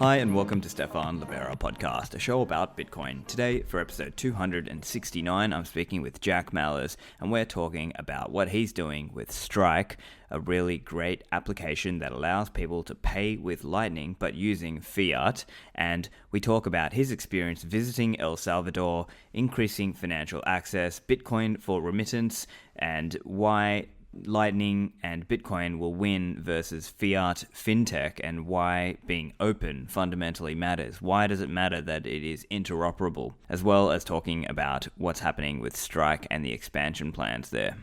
Hi and welcome to Stephan, Livera podcast, a show about Bitcoin. Today, for episode 269, I'm speaking with Jack Mallers, and we're talking about what he's doing with Strike, a really great application that allows people to pay with Lightning but using fiat. And we talk about his experience visiting El Salvador, increasing financial access, Bitcoin for remittance, and why Lightning and Bitcoin will win versus fiat fintech, and why being open fundamentally matters. Why does it matter that it is interoperable? As well as talking about what's happening with Strike and the expansion plans there.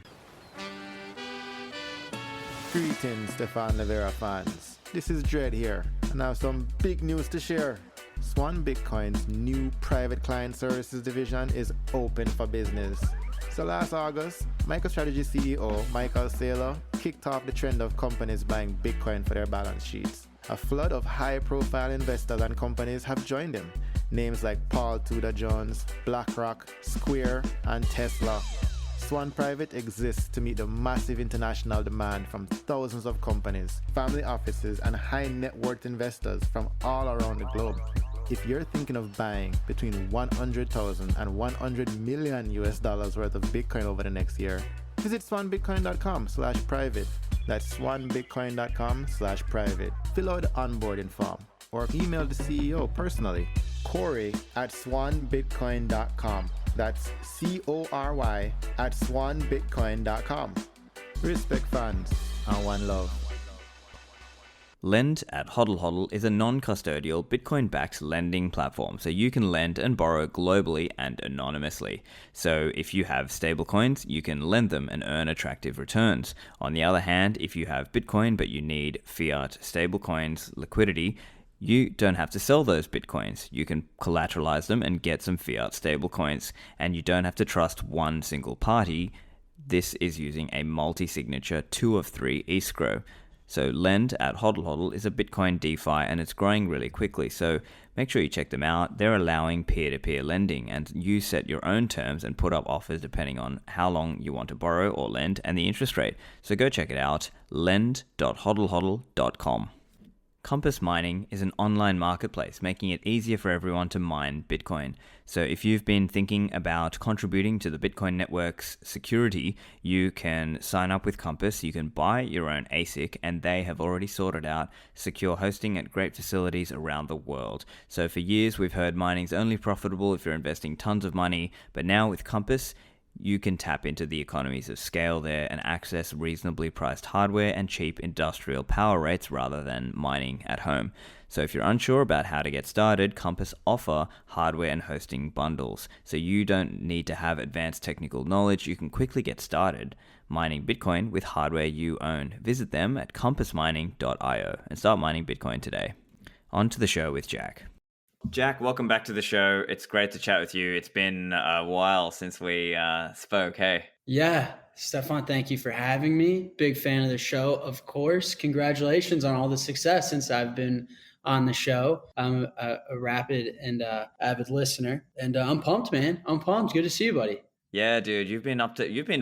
Greetings, Stephan Livera fans. This is Dread here, and I have some big news to share. Swan Bitcoin's new private client services division is open for business. So last August, MicroStrategy CEO Michael Saylor kicked off the trend of companies buying Bitcoin for their balance sheets. A flood of high-profile investors and companies have joined him. Names like Paul Tudor Jones, BlackRock, Square, and Tesla. Swan Private exists to meet the massive international demand from thousands of companies, family offices, and high-net-worth investors from all around the globe. If you're thinking of buying between 100,000 and 100 million US dollars worth of Bitcoin over the next year, visit swanbitcoin.com/private. That's swanbitcoin.com/private. Fill out the onboarding form or email the CEO personally, Corey@swanbitcoin.com. That's CORY@swanbitcoin.com. Respect fans and one love. Lend at Hodl Hodl is a non-custodial Bitcoin-backed lending platform, so you can lend and borrow globally and anonymously. So if you have stablecoins, you can lend them and earn attractive returns. On the other hand, if you have Bitcoin but you need fiat stablecoins liquidity, you don't have to sell those Bitcoins. You can collateralize them and get some fiat stablecoins, and you don't have to trust one single party. This is using a multi-signature 2 of 3 escrow. So Lend at Hodl Hodl is a Bitcoin DeFi, and it's growing really quickly. So make sure you check them out. They're allowing peer-to-peer lending, and you set your own terms and put up offers depending on how long you want to borrow or lend and the interest rate. So go check it out, lend.hodlhodl.com. Compass Mining is an online marketplace, making it easier for everyone to mine Bitcoin. So if you've been thinking about contributing to the Bitcoin network's security, you can sign up with Compass, you can buy your own ASIC, and they have already sorted out secure hosting at great facilities around the world. So for years, we've heard mining's only profitable if you're investing tons of money, but now with Compass, you can tap into the economies of scale there and access reasonably priced hardware and cheap industrial power rates rather than mining at home. So if you're unsure about how to get started, Compass offer hardware and hosting bundles. So you don't need to have advanced technical knowledge. You can quickly get started mining Bitcoin with hardware you own. Visit them at compassmining.io and start mining Bitcoin today. On to the show with Jack. Jack, welcome back to the show. It's great to chat with you. It's been a while since we spoke. Hey. Yeah, Stephan, thank you for having me. Big fan of the show, of course. Congratulations on all the success since I've been on the show. I'm a rapid and avid listener, and I'm pumped, man. I'm pumped. Good to see you, buddy. Yeah, dude, you've been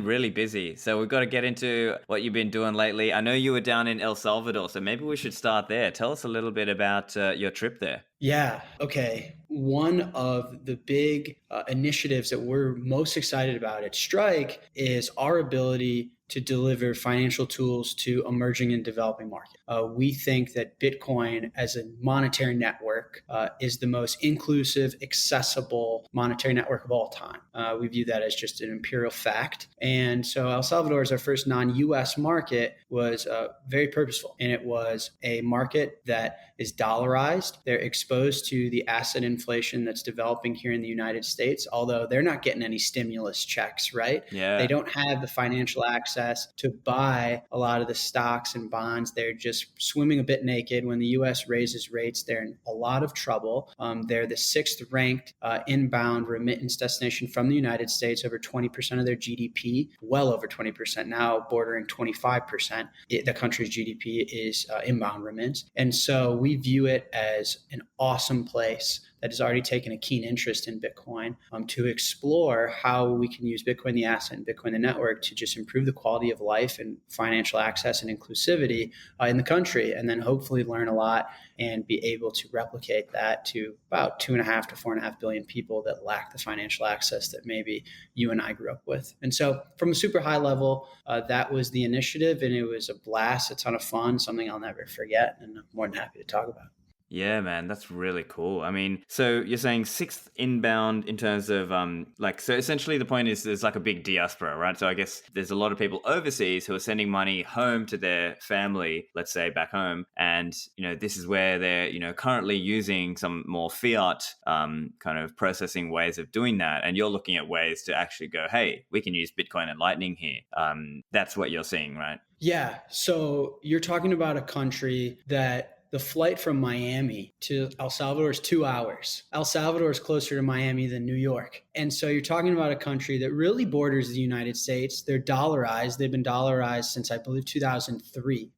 really busy. So we've got to get into what you've been doing lately. I know you were down in El Salvador, so maybe we should start there. Tell us a little bit about your trip there. Yeah. Okay. One of the big initiatives that we're most excited about at Strike is our ability to deliver financial tools to emerging and developing markets. We think that Bitcoin as a monetary network is the most inclusive, accessible monetary network of all time. We view that as just an imperial fact. And so El Salvador, as our first non-US market, was very purposeful. And it was a market that is dollarized. They're exposed to the asset inflation that's developing here in the United States, although they're not getting any stimulus checks, right? Yeah. They don't have the financial access to buy a lot of the stocks and bonds. They're just swimming a bit naked. When the U.S. raises rates, they're in a lot of trouble. They're the 6th ranked inbound remittance destination from the United States, over 20% of their GDP, well over 20%, now bordering 25%. The country's GDP is inbound remittance. And so we view it as an awesome place that has already taken a keen interest in Bitcoin to explore how we can use Bitcoin the asset and Bitcoin the network to just improve the quality of life and financial access and inclusivity in the country, and then hopefully learn a lot and be able to replicate that to about 2.5 to 4.5 billion people that lack the financial access that maybe you and I grew up with. And so from a super high level, that was the initiative, and it was a blast, a ton of fun, something I'll never forget, and I'm more than happy to talk about. Yeah, man, that's really cool. I mean, so you're saying sixth inbound in terms of so essentially the point is there's like a big diaspora, right? So I guess there's a lot of people overseas who are sending money home to their family, let's say back home, and this is where they're currently using some more fiat kind of processing ways of doing that, and you're looking at ways to actually go, hey, we can use Bitcoin and Lightning here. That's what you're seeing, right? Yeah. So you're talking about a country that the flight from Miami to El Salvador is 2 hours. El Salvador is closer to Miami than New York. And so you're talking about a country that really borders the United States. They're dollarized. They've been dollarized since, I believe, 2003.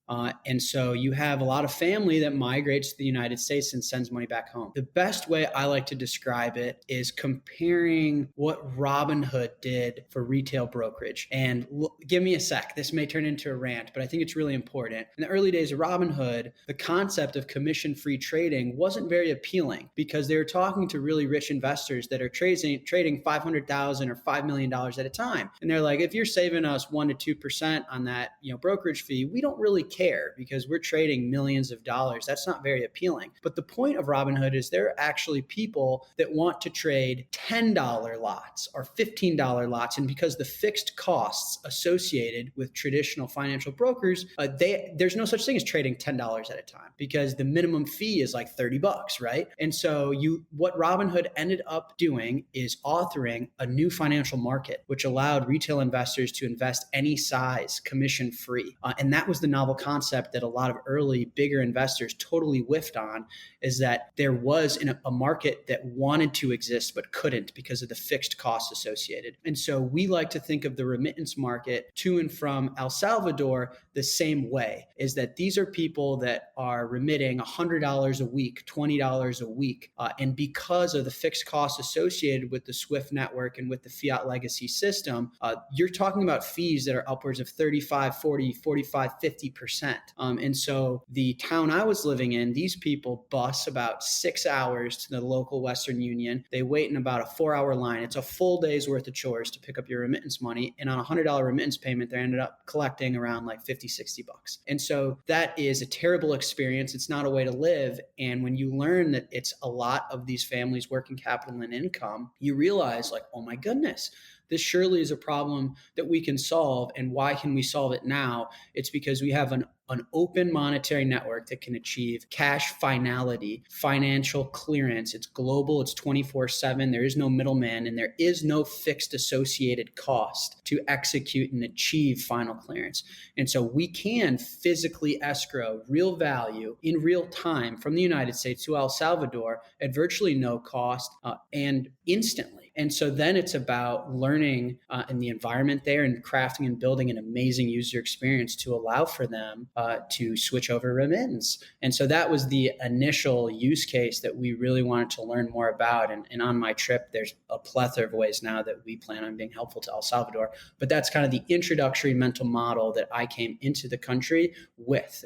And so you have a lot of family that migrates to the United States and sends money back home. The best way I like to describe it is comparing what Robinhood did for retail brokerage. And give me a sec. This may turn into a rant, but I think it's really important. In the early days of Robinhood, the concept of commission-free trading wasn't very appealing because they were talking to really rich investors that are trading $500,000 or $5 million at a time. And they're like, if you're saving us 1 to 2% on that brokerage fee, we don't really care because we're trading millions of dollars. That's not very appealing. But the point of Robinhood is there are actually people that want to trade $10 lots or $15 lots. And because the fixed costs associated with traditional financial brokers, there's no such thing as trading $10 at a time because the minimum fee is like $30, right? And so what Robinhood ended up doing is authoring a new financial market, which allowed retail investors to invest any size commission free. And that was the novel concept that a lot of early bigger investors totally whiffed on, is that there was a market that wanted to exist but couldn't because of the fixed costs associated. And so we like to think of the remittance market to and from El Salvador the same way, is that these are people that are remitting $100 a week, $20 a week. And because of the fixed costs associated with the SWIFT network and with the fiat legacy system, you're talking about fees that are upwards of 35, 40, 45, 50%. And so the town I was living in, these people bus about 6 hours to the local Western Union. They wait in about a 4-hour line. It's a full day's worth of chores to pick up your remittance money. And on a $100 remittance payment, they ended up collecting around like $50, $60. And so that is a terrible experience. It's not a way to live. And when you learn that it's a lot of these families' working capital and income, you realize like, oh my goodness, this surely is a problem that we can solve. And why can we solve it now? It's because we have an open monetary network that can achieve cash finality, financial clearance. It's global, it's 24/7. There is no middleman, and there is no fixed associated cost to execute and achieve final clearance. And so we can physically escrow real value in real time from the United States to El Salvador at virtually no cost and instantly. And so then it's about learning in the environment there and crafting and building an amazing user experience to allow for them to switch over remittance. And so that was the initial use case that we really wanted to learn more about. And on my trip, there's a plethora of ways now that we plan on being helpful to El Salvador. But that's kind of the introductory mental model that I came into the country with,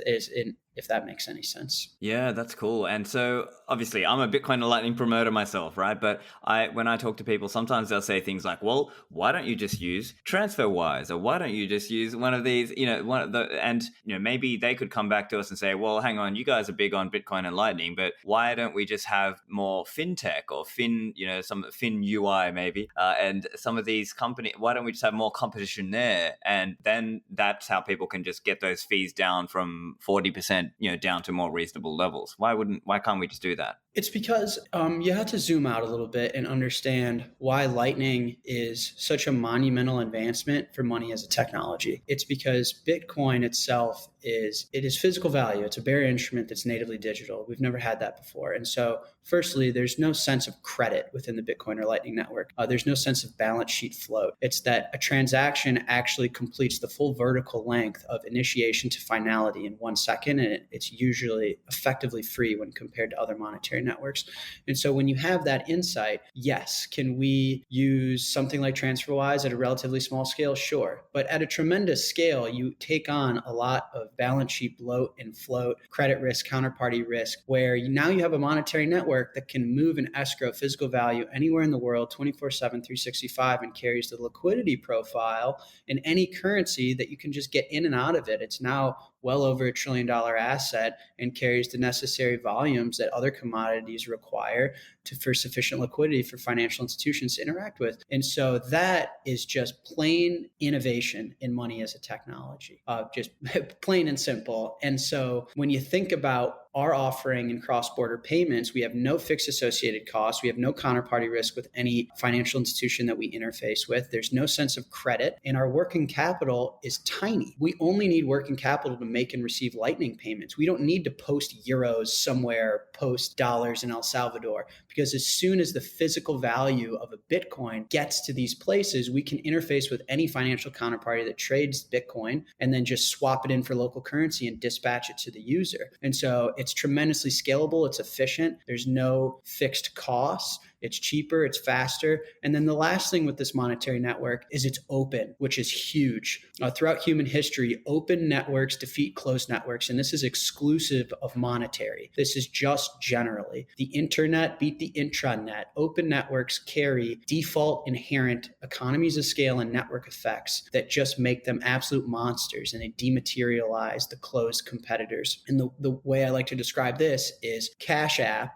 if that makes any sense. Yeah, that's cool. And so obviously I'm a Bitcoin and Lightning promoter myself, right? But when I talk to people, sometimes they'll say things like, well, why don't you just use TransferWise? Or why don't you just use one of these, maybe they could come back to us and say, well, hang on, you guys are big on Bitcoin and Lightning, but why don't we just have more fintech or some fin UI maybe, and some of these companies, why don't we just have more competition there? And then that's how people can just get those fees down from 40%, down to more reasonable levels. Why can't we just do that? It's because you have to zoom out a little bit and understand why Lightning is such a monumental advancement for money as a technology. It's because Bitcoin itself is it is physical value. It's a bearer instrument that's natively digital. We've never had that before. And so firstly, there's no sense of credit within the Bitcoin or Lightning Network. There's no sense of balance sheet float. It's that a transaction actually completes the full vertical length of initiation to finality in 1 second. And it's usually effectively free when compared to other monetary networks. And so when you have that insight, yes, can we use something like TransferWise at a relatively small scale? Sure. But at a tremendous scale, you take on a lot of balance sheet bloat and float, credit risk, counterparty risk, where now you have a monetary network that can move and escrow physical value anywhere in the world 24/7, 365, and carries the liquidity profile in any currency that you can just get in and out of it. It's now well over $1 trillion asset and carries the necessary volumes that other commodities require for sufficient liquidity for financial institutions to interact with. And so that is just plain innovation in money as a technology, just plain and simple. And so when you think about our offering in cross-border payments, we have no fixed associated costs. We have no counterparty risk with any financial institution that we interface with. There's no sense of credit, and our working capital is tiny. We only need working capital to make and receive Lightning payments. We don't need to post euros somewhere, post dollars in El Salvador, because as soon as the physical value of a Bitcoin gets to these places, we can interface with any financial counterparty that trades Bitcoin and then just swap it in for local currency and dispatch it to the user. And so it's tremendously scalable. It's efficient. There's no fixed costs. It's cheaper, it's faster. And then the last thing with this monetary network is it's open, which is huge. Throughout human history, open networks defeat closed networks. And this is exclusive of monetary. This is just generally. The internet beat the intranet. Open networks carry default inherent economies of scale and network effects that just make them absolute monsters, and they dematerialize the closed competitors. And the way I like to describe this is Cash App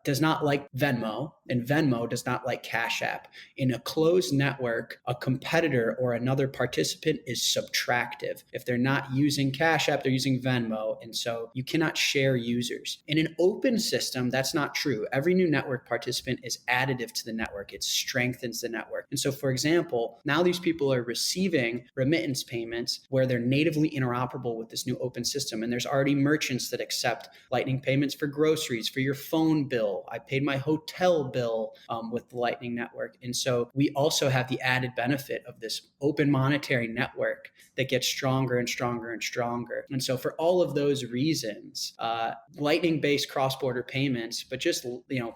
does not like Venmo, and Venmo does not like Cash App. In a closed network, a competitor or another participant is subtractive. If they're not using Cash App, they're using Venmo. And so you cannot share users. In an open system, that's not true. Every new network participant is additive to the network. It strengthens the network. And so, for example, now these people are receiving remittance payments where they're natively interoperable with this new open system. And there's already merchants that accept Lightning payments for groceries, for your phone bill. I paid my hotel bill with the Lightning Network. And so we also have the added benefit of this open monetary network that gets stronger and stronger and stronger. And so for all of those reasons, Lightning-based cross-border payments, but just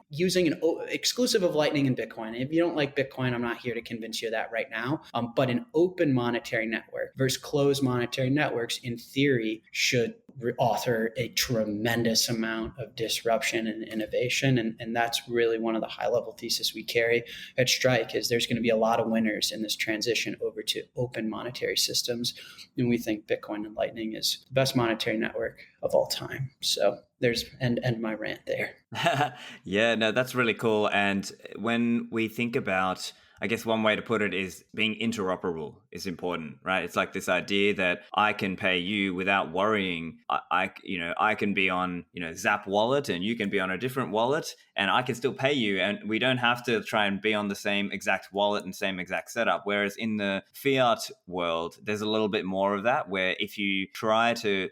using an exclusive of Lightning and Bitcoin. If you don't like Bitcoin, I'm not here to convince you of that right now. But an open monetary network versus closed monetary networks, in theory, should author a tremendous amount of disruption and innovation. And that's really one of the high-level thesis we carry at Strike, is there's going to be a lot of winners in this transition over to open monetary systems. And we think Bitcoin and Lightning is the best monetary network of all time. So there's end my rant there. Yeah, no, that's really cool. And when we think about, I guess one way to put it is being interoperable is important, right? It's like this idea that I can pay you without worrying. I can be on, Zap wallet and you can be on a different wallet and I can still pay you. And we don't have to try and be on the same exact wallet and same exact setup. Whereas in the fiat world, there's a little bit more of that, where if you try to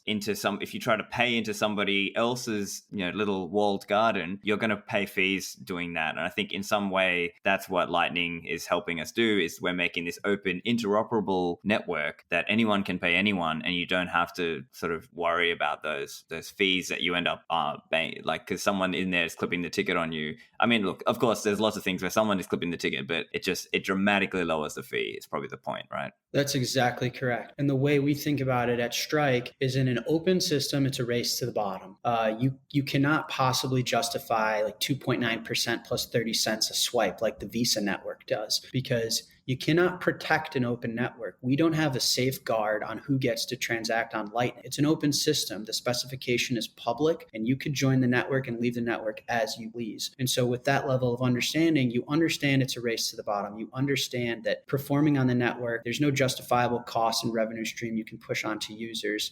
if you try to pay into somebody else's, little walled garden, you're going to pay fees doing that. And I think in some way, that's what Lightning is helping us do, is we're making this open, interoperable network that anyone can pay anyone, and you don't have to sort of worry about those fees that you end up paying, like because someone in there is clipping the ticket on you. I mean, look, of course, there's lots of things where someone is clipping the ticket, but it dramatically lowers the fee. It's probably the point, right? That's exactly correct. And the way we think about it at Strike is, in an open system, it's a race to the bottom. You cannot possibly justify like 2.9% plus 30 cents a swipe like the Visa network does, because you cannot protect an open network. We don't have a safeguard on who gets to transact on Lightning. It's an open system. The specification is public, and you could join the network and leave the network as you please. And so with that level of understanding, you understand it's a race to the bottom. You understand that performing on the network, there's no justifiable cost and revenue stream you can push onto users.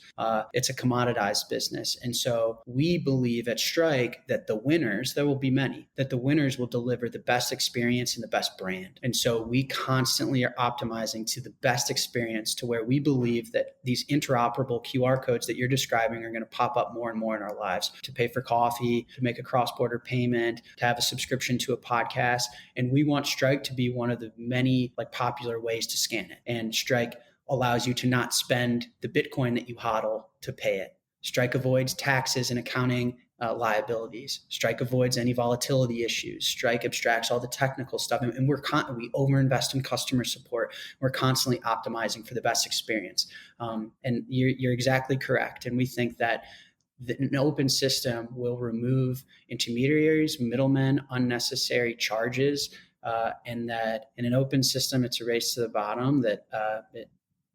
It's a commoditized business. And so we believe at Strike that the winners, there will be many, that the winners will deliver the best experience and the best brand. And so we constantly constantly are optimizing to the best experience, to where we believe that these interoperable QR codes that you're describing are going to pop up more and more in our lives, to pay for coffee, to make a cross-border payment, to have a subscription to a podcast. And we want Strike to be one of the many popular ways to scan it. And Strike allows you to not spend the Bitcoin that you hodl to pay it. Strike avoids taxes and accounting liabilities. Strike avoids any volatility issues. Strike abstracts all the technical stuff, and we overinvest in customer support. We're constantly optimizing for the best experience. And you're exactly correct. And we think that an open system will remove intermediaries, middlemen, unnecessary charges, and that in an open system, it's a race to the bottom, that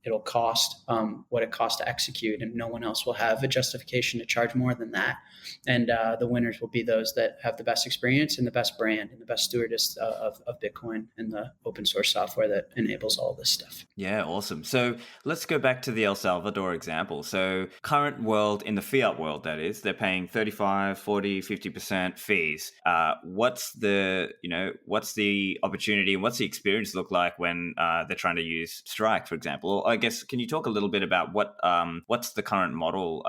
it'll cost what it costs to execute, and no one else will have a justification to charge more than that. And the winners will be those that have the best experience and the best brand and the best stewardess of Bitcoin and the open source software that enables all this stuff. Yeah, awesome. So let's go back to the El Salvador example. So current world, in the fiat world, that is, they're paying 35, 40, 50% fees. What's the opportunity and what's the experience look like when they're trying to use Strike, for example? Or I guess, can you talk a little bit about what's the current model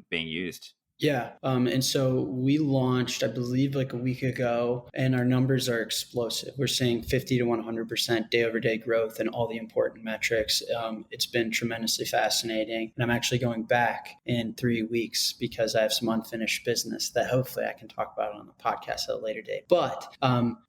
being used? Yeah. And so we launched, I believe, a week ago, and our numbers are explosive. We're seeing 50 to 100% day over day growth in all the important metrics. It's been tremendously fascinating. And I'm actually going back in 3 weeks because I have some unfinished business that hopefully I can talk about on the podcast at a later date. But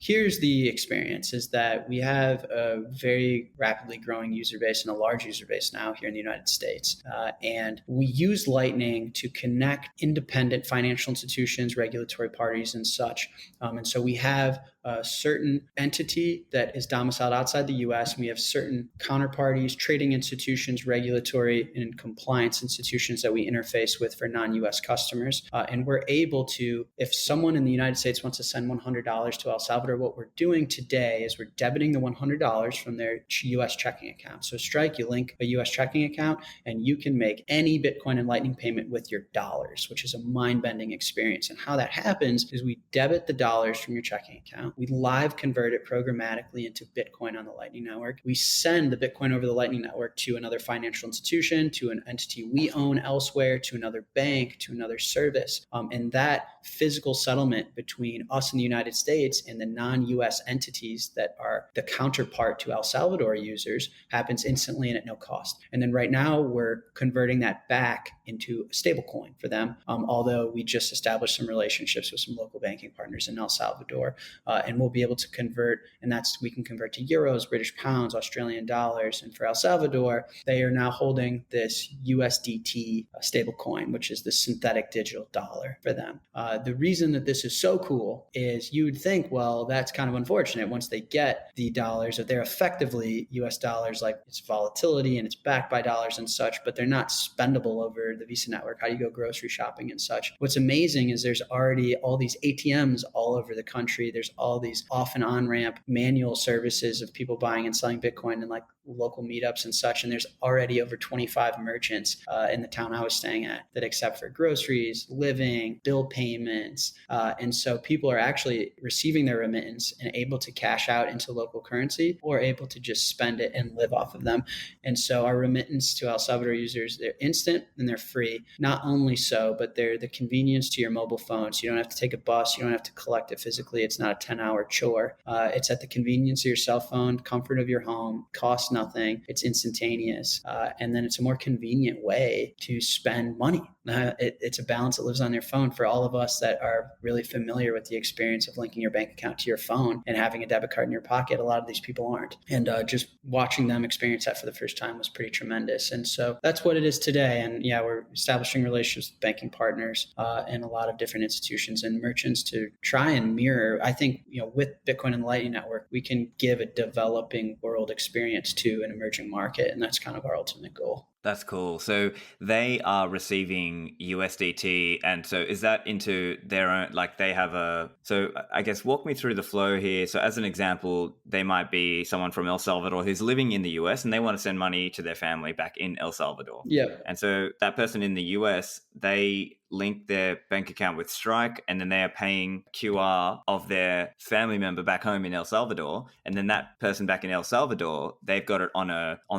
here's the experience, is that we have a very rapidly growing user base and a large user base now here in the United States. And we use Lightning to connect independent financial institutions, regulatory parties, and such. And so we have a certain entity that is domiciled outside the US, and we have certain counterparties, trading institutions, regulatory and compliance institutions that we interface with for non-US customers. And we're able to, if someone in the United States wants to send $100 to El Salvador, what we're doing today is we're debiting the $100 from their US checking account. So Strike, you link a US checking account, and you can make any Bitcoin and Lightning payment with your dollars, which is a mind-bending experience. And how that happens is we debit the dollars from your checking account. We live convert it programmatically into Bitcoin on the Lightning Network. We send the Bitcoin over the Lightning Network to another financial institution, to an entity we own elsewhere, to another bank, to another service. And that physical settlement between us and the United States and the non-US entities that are the counterpart to El Salvador users happens instantly and at no cost. And then right now we're converting that back into a stable coin for them. Although we just established some relationships with some local banking partners in El Salvador, and we'll be able to convert, and we can convert to euros, British pounds, Australian dollars. And for El Salvador, they are now holding this USDT stable coin, which is the synthetic digital dollar for them. The reason that this is so cool is you would think, well, that's kind of unfortunate. Once they get the dollars, that they're effectively US dollars, like it's volatility and it's backed by dollars and such, but they're not spendable over the Visa network. How do you go grocery shopping and such? What's amazing is there's already all these ATMs all over the country. There's all these off and on ramp manual services of people buying and selling Bitcoin and like local meetups and such. And there's already over 25 merchants in the town I was staying at that accept for groceries, living, bill payments. And so people are actually receiving their remittance and able to cash out into local currency or able to just spend it and live off of them. And so our remittance to El Salvador users, they're instant and they're free. Not only so, but they're the convenience to your mobile phone. So you don't have to take a bus. You don't have to collect it physically. It's not a 10-hour chore. It's at the convenience of your cell phone, comfort of your home, costs nothing. It's instantaneous. And then it's a more convenient way to spend money. It's a balance that lives on your phone for all of us that are really familiar with the experience of linking your bank account to your phone and having a debit card in your pocket. A lot of these people aren't. And just watching them experience that for the first time was pretty tremendous. And so that's what it is today. And yeah, we're establishing relationships with banking partners and a lot of different institutions and merchants to try and mirror. I think, with Bitcoin and the Lightning Network, we can give a developing world experience to an emerging market. And that's kind of our ultimate goal. That's cool. So they are receiving USDT. And so is that into their own, like they have so I guess walk me through the flow here. So as an example, they might be someone from El Salvador who's living in the US and they want to send money to their family back in El Salvador. Yeah. And so that person in the US, they link their bank account with Strike, and then they are paying QR of their family member back home in El Salvador, and then that person back in El Salvador, they've got it on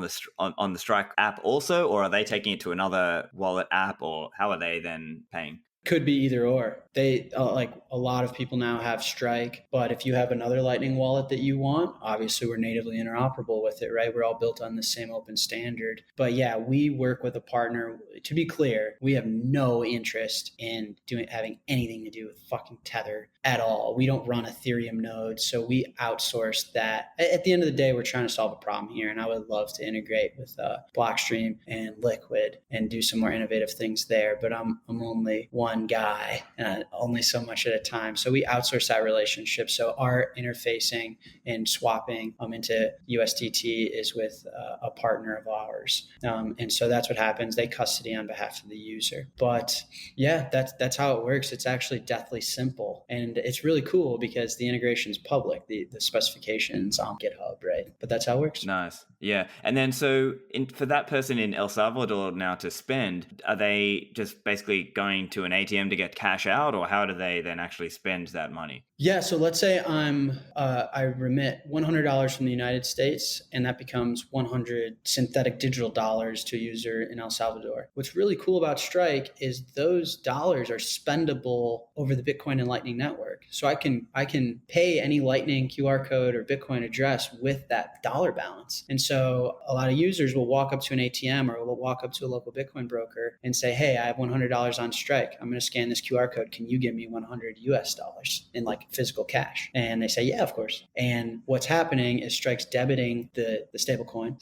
the Strike app also, or are they taking it to another wallet app, or how are they then paying? Could be either or. They like a lot of people now have Strike, but if you have another Lightning wallet that you want, obviously we're natively interoperable with it, right? We're all built on the same open standard. But yeah, we work with a partner. To be clear, we have no interest in having anything to do with fucking Tether at all. We don't run Ethereum nodes, so we outsource that. At the end of the day, we're trying to solve a problem here, and I would love to integrate with Blockstream and Liquid and do some more innovative things there. But I'm only one guy and only so much at a time. So we outsource that relationship. So our interfacing and swapping into USDT is with a partner of ours. And so that's what happens. They custody on behalf of the user. But yeah, that's how it works. It's actually deathly simple. And it's really cool because the integration is public, the specifications on GitHub, right? But that's how it works. Nice. Yeah. And then so for that person in El Salvador now to spend, are they just basically going to an ATM to get cash out, or how do they then actually spend that money? Yeah, so let's say I remit $100 from the United States, and that becomes 100 synthetic digital dollars to a user in El Salvador. What's really cool about Strike is those dollars are spendable over the Bitcoin and Lightning network. So I can pay any Lightning QR code or Bitcoin address with that dollar balance. And so a lot of users will walk up to an ATM or will walk up to a local Bitcoin broker and say, "Hey, I have $100 on Strike. I'm going to scan this QR code. Can you give me 100 US dollars in like physical cash?" And they say, "Yeah, of course." And what's happening is Strike's debiting the stable coin,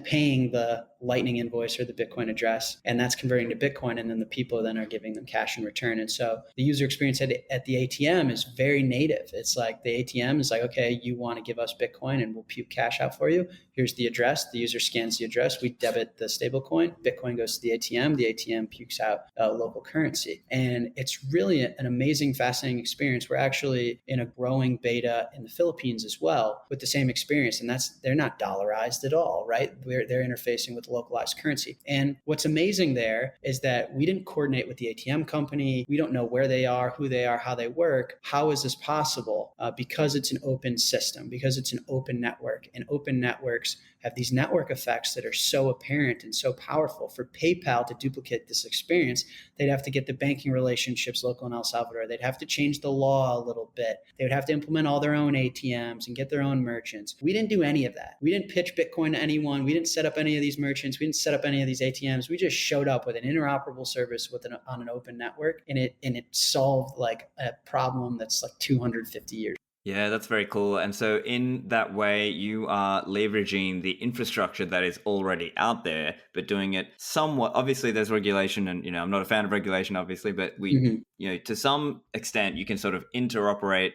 paying the Lightning invoice or the Bitcoin address, and that's converting to Bitcoin. And then the people then are giving them cash in return. And so the user experience at the ATM is very native. It's like the ATM is like, "Okay, you want to give us Bitcoin and we'll puke cash out for you. Here's the address." The user scans the address. We debit the stable coin. Bitcoin goes to the ATM. The ATM pukes out local currency. And it's really an amazing, fascinating experience. We're actually in a growing beta in the Philippines as well with the same experience. And they're not dollarized at all, right? They're interfacing with localized currency. And what's amazing there is that we didn't coordinate with the ATM company. We don't know where they are, who they are, how they work. How is this possible? Because it's an open system, because it's an open network. And open networks have these network effects that are so apparent and so powerful. For PayPal to duplicate this experience, they'd have to get the banking relationships local in El Salvador. They'd have to change the law a little bit. They would have to implement all their own ATMs and get their own merchants. We didn't do any of that. We didn't pitch Bitcoin to anyone. We didn't set up any of these merchants. We didn't set up any of these ATMs. We just showed up with an interoperable service on an open network, and it solved like a problem that's like 250 years. Yeah, that's very cool. And so in that way, you are leveraging the infrastructure that is already out there, but doing it somewhat. Obviously, there's regulation, and I'm not a fan of regulation, obviously, but to some extent, you can sort of interoperate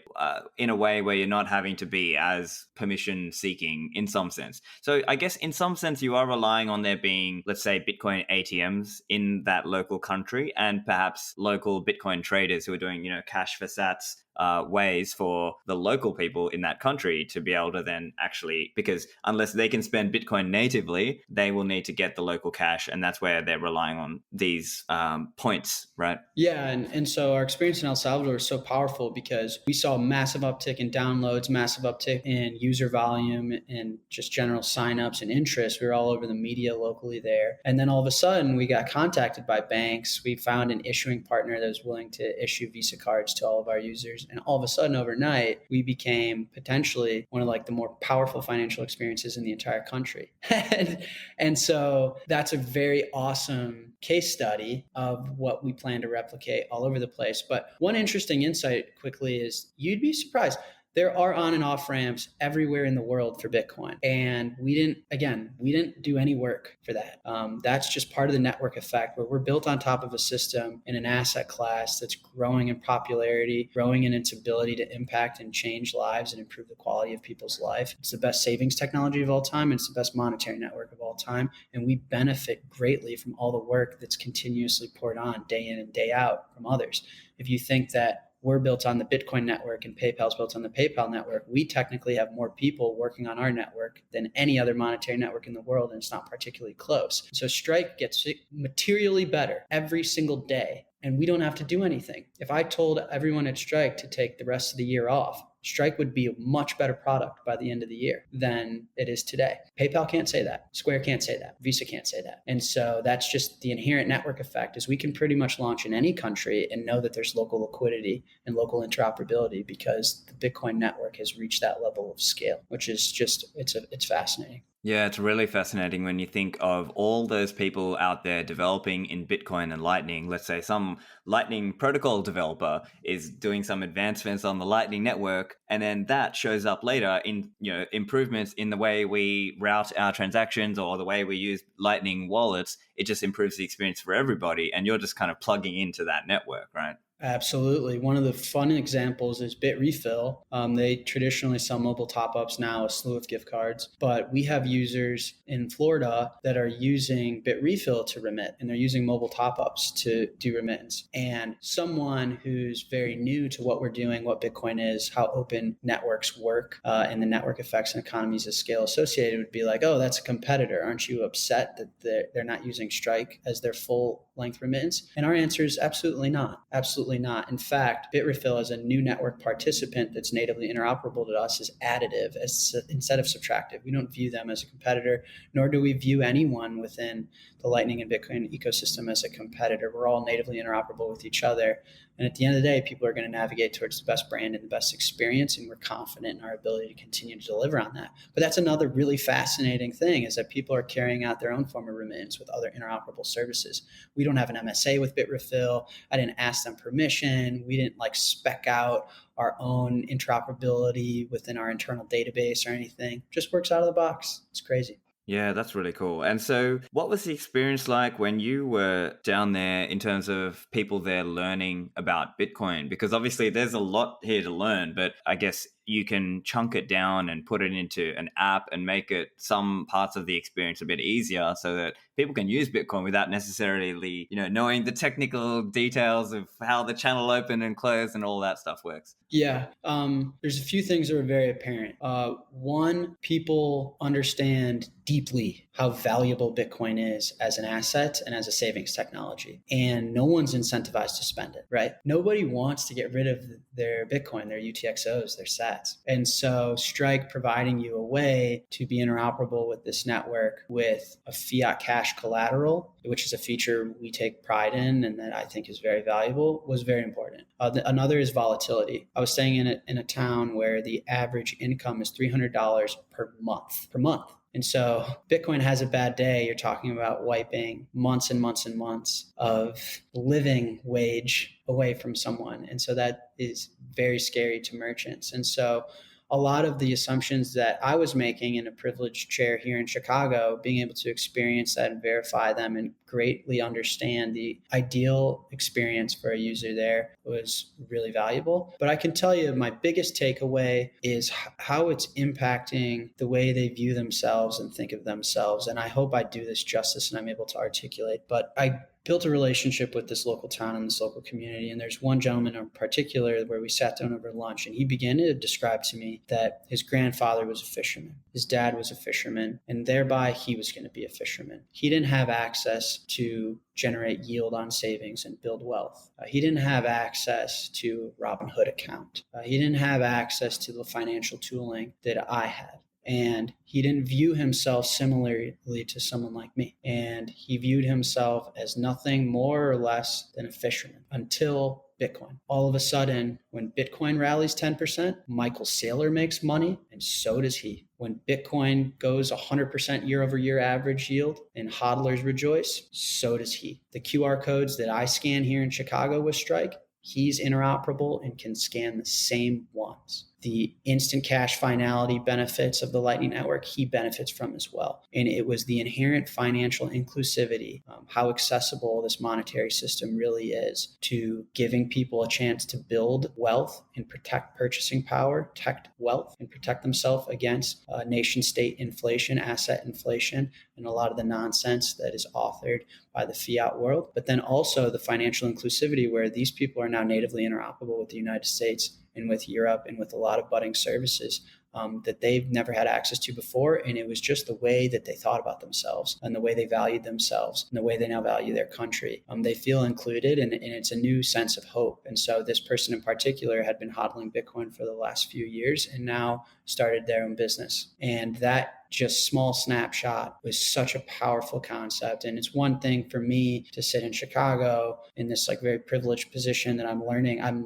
in a way where you're not having to be as permission seeking in some sense. So I guess in some sense, you are relying on there being, let's say, Bitcoin ATMs in that local country, and perhaps local Bitcoin traders who are doing, cash for sats ways for the local people in that country to be able to then actually, because unless they can spend Bitcoin natively, they will need to get the local cash, and that's where they're relying on these points, right? Yeah, and so our experience in El Salvador is so powerful because we saw a massive uptick in downloads, massive uptick in user volume, and just general signups and interest. We were all over the media locally there. And then all of a sudden, we got contacted by banks. We found an issuing partner that was willing to issue Visa cards to all of our users. And all of a sudden, overnight, we became potentially one of like the more powerful financial experiences in the entire country. And so that's a very awesome case study of what we plan to replicate all over the place. But one interesting insight quickly is you'd be surprised. There are on and off ramps everywhere in the world for Bitcoin. And we didn't do any work for that. That's just part of the network effect where we're built on top of a system in an asset class that's growing in popularity, growing in its ability to impact and change lives and improve the quality of people's life. It's the best savings technology of all time. And it's the best monetary network of all time. And we benefit greatly from all the work that's continuously poured on day in and day out from others. If you think that we're built on the Bitcoin network and PayPal's built on the PayPal network, we technically have more people working on our network than any other monetary network in the world, and it's not particularly close. So Strike gets materially better every single day and we don't have to do anything. If I told everyone at Strike to take the rest of the year off, Strike would be a much better product by the end of the year than it is today. PayPal can't say that. Square can't say that. Visa can't say that. And so that's just the inherent network effect, is we can pretty much launch in any country and know that there's local liquidity and local interoperability because the Bitcoin network has reached that level of scale, which is just, it's fascinating. Yeah, it's really fascinating when you think of all those people out there developing in Bitcoin and Lightning. Let's say some Lightning protocol developer is doing some advancements on the Lightning network, and then that shows up later in, improvements in the way we route our transactions or the way we use Lightning wallets. It just improves the experience for everybody, and you're just kind of plugging into that network, right? Absolutely. One of the fun examples is BitRefill. They traditionally sell mobile top-ups now, a slew of gift cards, but we have users in Florida that are using BitRefill to remit, and they're using mobile top-ups to do remittance. And someone who's very new to what we're doing, what Bitcoin is, how open networks work, and the network effects and economies of scale associated would be like, oh, that's a competitor. Aren't you upset that they're not using Strike as their full-length remittance? And our answer is absolutely not. Absolutely not. In fact, BitRefill as a new network participant that's natively interoperable to us is additive instead of subtractive. We don't view them as a competitor, nor do we view anyone within the Lightning and Bitcoin ecosystem as a competitor. We're all natively interoperable with each other. And at the end of the day, people are going to navigate towards the best brand and the best experience, and we're confident in our ability to continue to deliver on that. But that's another really fascinating thing, is that people are carrying out their own form of remittance with other interoperable services. We don't have an MSA with BitRefill. I didn't ask them permission. We didn't spec out our own interoperability within our internal database or anything. Just works out of the box. It's crazy. Yeah, that's really cool. And so what was the experience like when you were down there in terms of people there learning about Bitcoin? Because obviously there's a lot here to learn, but I guess you can chunk it down and put it into an app and make it some parts of the experience a bit easier so that people can use Bitcoin without necessarily, knowing the technical details of how the channel open and close and all that stuff works. Yeah, there's a few things that are very apparent. One, people understand deeply how valuable Bitcoin is as an asset and as a savings technology. And no one's incentivized to spend it, right? Nobody wants to get rid of their Bitcoin, their UTXOs, their sats. And so Strike providing you a way to be interoperable with this network with a fiat cash collateral, which is a feature we take pride in and that I think is very valuable, was very important. Another is volatility. I was staying in a town where the average income is $300 per month. And so Bitcoin has a bad day. You're talking about wiping months and months and months of living wage away from someone. And so that is very scary to merchants. And so a lot of the assumptions that I was making in a privileged chair here in Chicago, being able to experience that and verify them and greatly understand the ideal experience for a user there was really valuable. But I can tell you my biggest takeaway is how it's impacting the way they view themselves and think of themselves. And I hope I do this justice and I'm able to articulate. But I built a relationship with this local town and this local community. And there's one gentleman in particular where we sat down over lunch and he began to describe to me that his grandfather was a fisherman. His dad was a fisherman, and thereby he was going to be a fisherman. He didn't have access to generate yield on savings and build wealth. He didn't have access to Robinhood account. He didn't have access to the financial tooling that I had. And he didn't view himself similarly to someone like me. And he viewed himself as nothing more or less than a fisherman until Bitcoin. All of a sudden, when Bitcoin rallies 10%, Michael Saylor makes money, and so does he. When Bitcoin goes 100% year over year average yield and hodlers rejoice, so does he. The QR codes that I scan here in Chicago with Strike, he's interoperable and can scan the same ones. The instant cash finality benefits of the Lightning Network, he benefits from as well. And it was the inherent financial inclusivity, how accessible this monetary system really is to giving people a chance to build wealth and protect purchasing power, protect wealth, and protect themselves against nation state inflation, asset inflation, and a lot of the nonsense that is authored by the fiat world. But then also the financial inclusivity where these people are now natively interoperable with the United States and with Europe and with a lot of budding services that they've never had access to before. And it was just the way that they thought about themselves and the way they valued themselves and the way they now value their country. They feel included, and it's a new sense of hope. And so this person in particular had been hodling Bitcoin for the last few years and now started their own business. And that just small snapshot was such a powerful concept. And it's one thing for me to sit in Chicago in this like very privileged position that I'm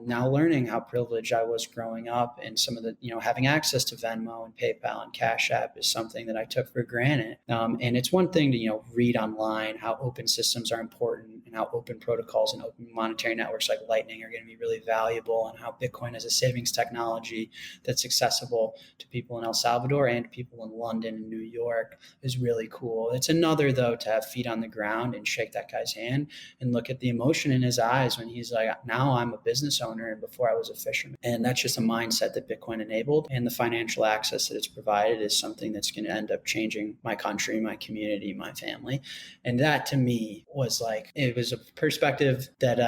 now learning how privileged I was growing up, and some of the, having access to Venmo and PayPal and Cash App is something that I took for granted. And it's one thing to, read online how open systems are important and how open protocols and open monetary networks like Lightning are going to be really valuable, and how Bitcoin as a savings technology that's accessible to people in El Salvador and people in London and New York is really cool. It's another, though, to have feet on the ground and shake that guy's hand and look at the emotion in his eyes when he's like, now I'm a business owner and before I was a fisherman. And that's just a mindset that Bitcoin enabled, and the financial access that it's provided is something that's going to end up changing my country, my community, my family. And that to me was like, it was a perspective that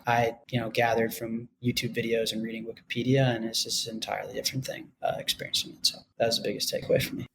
I gathered from YouTube videos and reading Wikipedia, and it's just an entirely different thing experiencing it. So that was the biggest takeaway for me.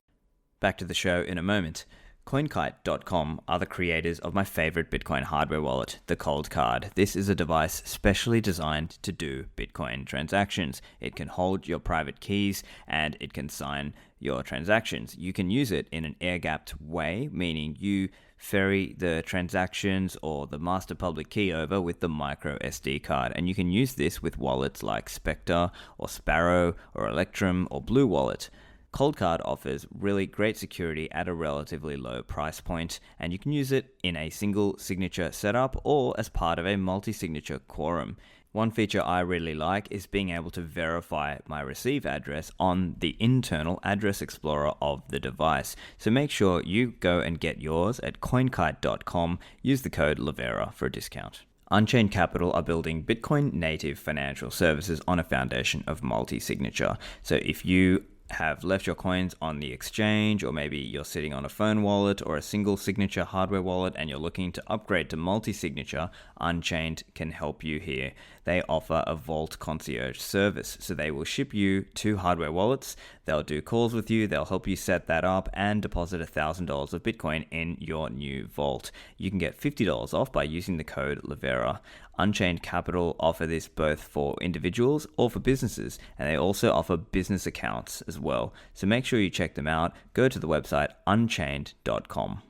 Back to the show in a moment. CoinKite.com are the creators of my favorite Bitcoin hardware wallet, the Cold Card. This is a device specially designed to do Bitcoin transactions. It can hold your private keys and it can sign your transactions. You can use it in an air-gapped way, meaning you ferry the transactions or the master public key over with the micro SD card. And you can use this with wallets like Spectre or Sparrow or Electrum or Blue Wallet. Cold Card offers really great security at a relatively low price point, and you can use it in a single signature setup or as part of a multi-signature quorum. One feature I really like is being able to verify my receive address on the internal address explorer of the device. So make sure you go and get yours at coinkite.com. Use the code Livera for a discount. Unchained Capital are building Bitcoin native financial services on a foundation of multi-signature. So if you have left your coins on the exchange, or maybe you're sitting on a phone wallet or a single signature hardware wallet and you're looking to upgrade to multi-signature, Unchained can help you here. They offer a vault concierge service, so they will ship you 2 hardware wallets, they'll do calls with you, they'll help you set that up and deposit $1,000 of Bitcoin in your new vault. You can get $50 off by using the code Livera. Unchained Capital offer this both for individuals or for businesses, and they also offer business accounts as well. So make sure you check them out. Go to the website unchained.com.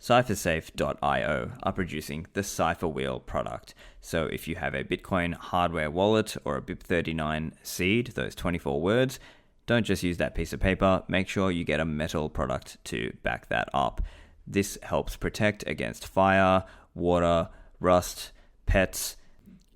CipherSafe.io are producing the Cipher Wheel product. So if you have a Bitcoin hardware wallet or a BIP39 seed, those 24 words, don't just use that piece of paper. Make sure you get a metal product to back that up. This helps protect against fire, water, rust, pets,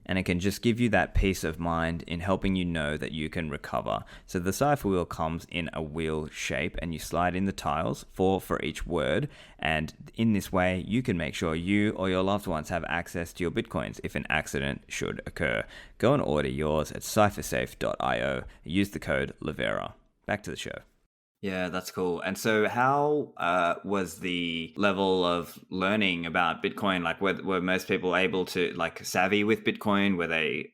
and it can just give you that peace of mind in helping you know that you can recover. So the cipher wheel comes in a wheel shape and you slide in the tiles, 4 for each word, and in this way you can make sure you or your loved ones have access to your Bitcoins if an accident should occur. Go and order yours at CipherSafe.io. Use the code Livera. Back to the show. Yeah, that's cool. And so how was the level of learning about Bitcoin? Like, were most people able to, like, savvy with Bitcoin?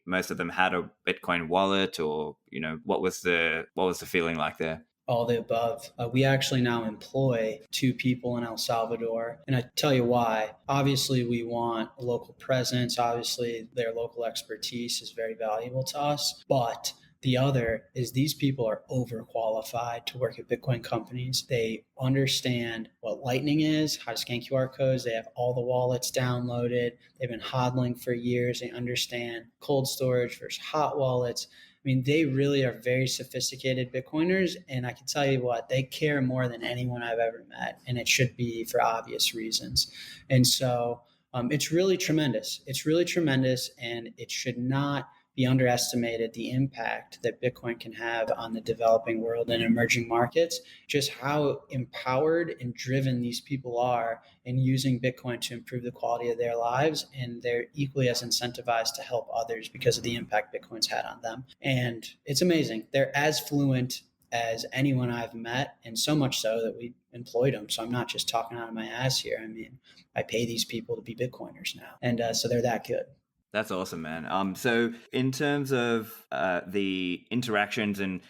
Most of them had a Bitcoin wallet, or, what was the feeling like there? All the above. We actually now employ 2 people in El Salvador. And I tell you why. Obviously, we want a local presence. Obviously, their local expertise is very valuable to us. But the other is these people are overqualified to work at Bitcoin companies. They understand what Lightning is, how to scan QR codes. They have all the wallets downloaded. They've been hodling for years. They understand cold storage versus hot wallets. I mean, they really are very sophisticated Bitcoiners. And I can tell you what, they care more than anyone I've ever met. And it should be for obvious reasons. And so it's really tremendous. It's really tremendous. And it should not be underestimated, the impact that Bitcoin can have on the developing world and emerging markets, just how empowered and driven these people are in using Bitcoin to improve the quality of their lives. And they're equally as incentivized to help others because of the impact Bitcoin's had on them. And it's amazing. They're as fluent as anyone I've met, and so much so that we employed them. So I'm not just talking out of my ass here. I mean, I pay these people to be Bitcoiners now. And so they're that good. That's awesome, man. So in terms of the interactions, and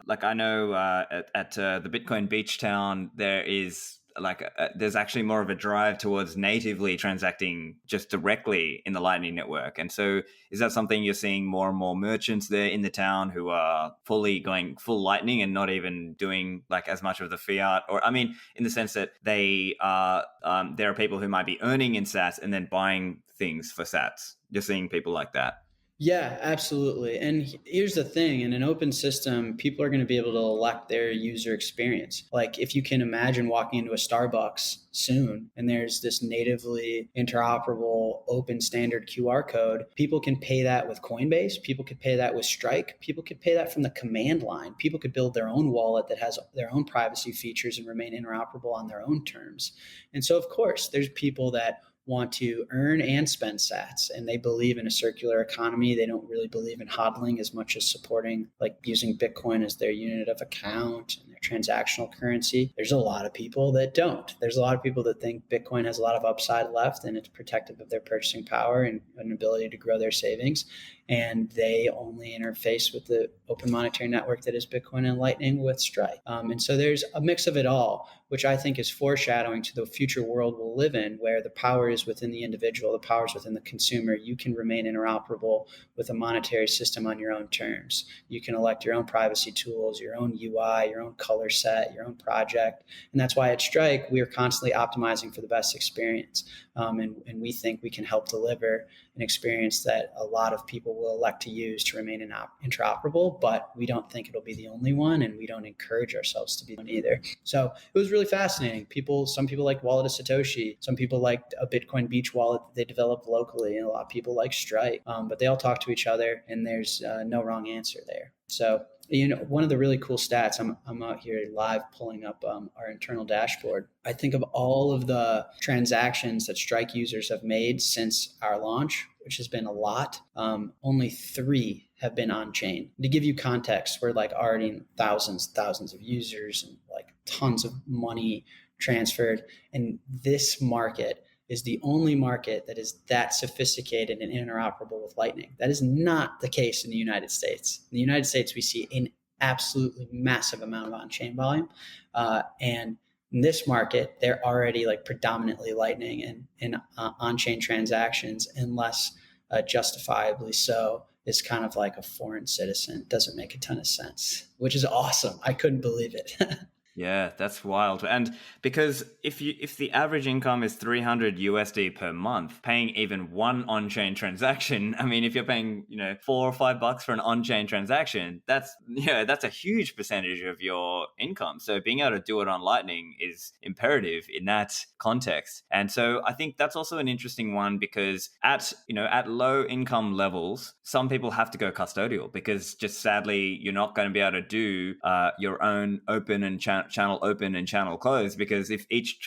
like I know at the Bitcoin Beach Town, there is there's actually more of a drive towards natively transacting just directly in the Lightning Network. And so, is that something you're seeing more and more merchants there in the town who are fully going full Lightning and not even doing like as much of the fiat? Or I mean, in the sense that they are there are people who might be earning in Sats and then buying things for Sats. You're seeing people like that. Yeah, absolutely. And here's the thing, in an open system, people are going to be able to elect their user experience. Like if you can imagine walking into a Starbucks soon and there's this natively interoperable open standard QR code, people can pay that with Coinbase, people could pay that with Strike, people could pay that from the command line. People could build their own wallet that has their own privacy features and remain interoperable on their own terms. And so of course, there's people that want to earn and spend sats, and they believe in a circular economy. They don't really believe in hodling as much as supporting like using Bitcoin as their unit of account and their transactional currency. There's a lot of people that don't. There's a lot of people that think Bitcoin has a lot of upside left and it's protective of their purchasing power and an ability to grow their savings. And they only interface with the open monetary network that is Bitcoin and Lightning with Strike. And so there's a mix of it all, which I think is foreshadowing to the future world we'll live in, where the power is within the individual, the power is within the consumer. You can remain interoperable with a monetary system on your own terms. You can elect your own privacy tools, your own UI, your own color set, your own project. And that's why at Strike, we are constantly optimizing for the best experience. And we think we can help deliver an experience that a lot of people will elect to use to remain interoperable, but we don't think it'll be the only one, and we don't encourage ourselves to be one either. So it was really fascinating. Some people like Wallet of Satoshi, some people liked a Bitcoin Beach wallet that they developed locally, and a lot of people like Stripe, but they all talk to each other, and there's no wrong answer there. So, one of the really cool stats, I'm out here live pulling up our internal dashboard. I think of all of the transactions that Strike users have made since our launch, which has been a lot, only 3 have been on chain. To give you context, we're like already in thousands of users and like tons of money transferred. And this market is the only market that is that sophisticated and interoperable with Lightning. That is not the case in the United States. In the United States, we see an absolutely massive amount of on-chain volume. And in this market, they're already like predominantly Lightning and on-chain transactions, unless justifiably so, is kind of like a foreign citizen. It doesn't make a ton of sense, which is awesome. I couldn't believe it. Yeah, that's wild. And because if the average income is 300 USD per month, paying even one on-chain transaction, I mean, if you're paying, $4 or $5 for an on-chain transaction, that's a huge percentage of your income. So being able to do it on Lightning is imperative in that context. And so I think that's also an interesting one, because at low income levels, some people have to go custodial, because just sadly, you're not going to be able to do your own open and channel open and channel close, because if each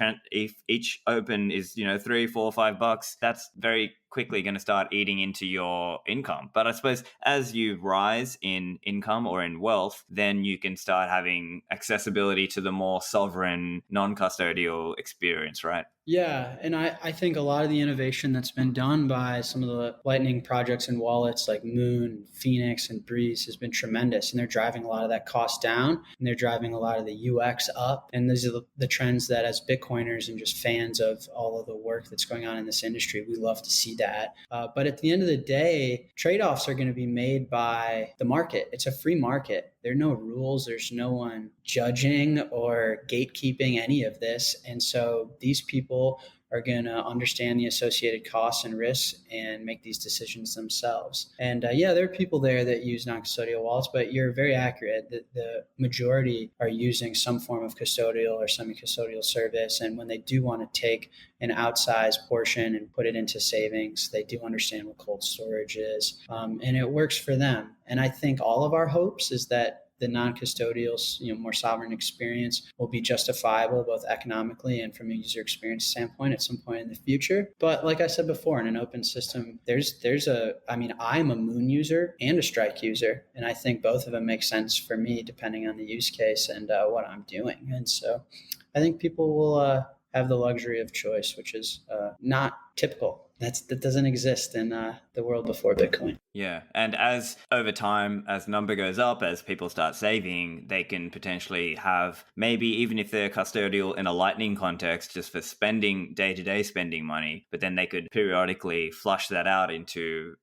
open is $3, $4, $5, that's very quickly going to start eating into your income. But I suppose as you rise in income or in wealth, then you can start having accessibility to the more sovereign, non-custodial experience, right? Yeah, and I think a lot of the innovation that's been done by some of the Lightning projects and wallets like Moon, Phoenix, and Breeze has been tremendous. And they're driving a lot of that cost down, and they're driving a lot of the UX up. And these are the trends that, as Bitcoiners and just fans of all of the work that's going on in this industry, we love to see that. But at the end of the day, trade-offs are going to be made by the market. It's a free market. There are no rules. There's no one judging or gatekeeping any of this. And so these people are going to understand the associated costs and risks and make these decisions themselves. And there are people there that use non-custodial wallets, but you're very accurate that the majority are using some form of custodial or semi-custodial service. And when they do want to take an outsized portion and put it into savings, they do understand what cold storage is, and it works for them. And I think all of our hopes is that the non-custodial, more sovereign experience will be justifiable both economically and from a user experience standpoint at some point in the future. But like I said before, in an open system, I'm a Moon user and a Strike user, and I think both of them make sense for me depending on the use case and what I'm doing. And so I think people will have the luxury of choice, which is not typical. That doesn't exist in the world before Bitcoin. Yeah. And as over time, as number goes up, as people start saving, they can potentially have, maybe even if they're custodial in a Lightning context, just for spending day-to-day spending money, but then they could periodically flush that out into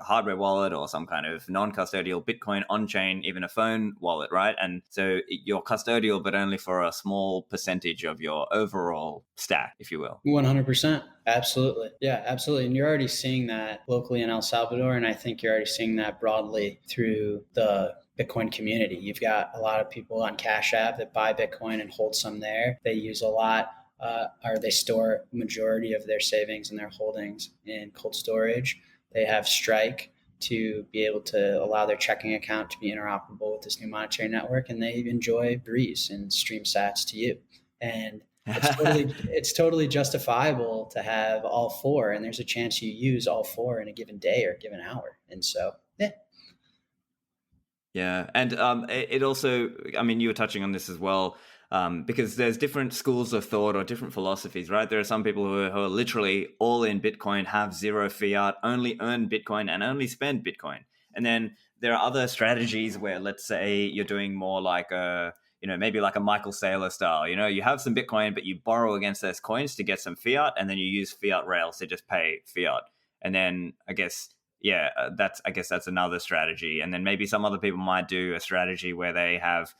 hardware wallet or some kind of non-custodial Bitcoin on-chain, even a phone wallet, right? And so you're custodial, but only for a small percentage of your overall stack, if you will. 100%. Absolutely. Yeah, absolutely. And you're already seeing that locally in El Salvador. And I think you're already seeing that broadly through the Bitcoin community. You've got a lot of people on Cash App that buy Bitcoin and hold some there. They use a lot or they store majority of their savings and their holdings in cold storage. They have Strike to be able to allow their checking account to be interoperable with this new monetary network. And they enjoy Breeze and stream sats to you. And it's totally justifiable to have all four, and there's a chance you use all four in a given day or a given hour. And so, yeah. Yeah. And it also, I mean, you were touching on this as well, because there's different schools of thought or different philosophies, right? There are some people who are literally all in Bitcoin, have zero fiat, only earn Bitcoin and only spend Bitcoin. And then there are other strategies where, let's say, you're doing more like maybe like a Michael Saylor style, you have some Bitcoin, but you borrow against those coins to get some fiat, and then you use fiat rails to just pay fiat. And then that's another strategy. And then maybe some other people might do a strategy where they have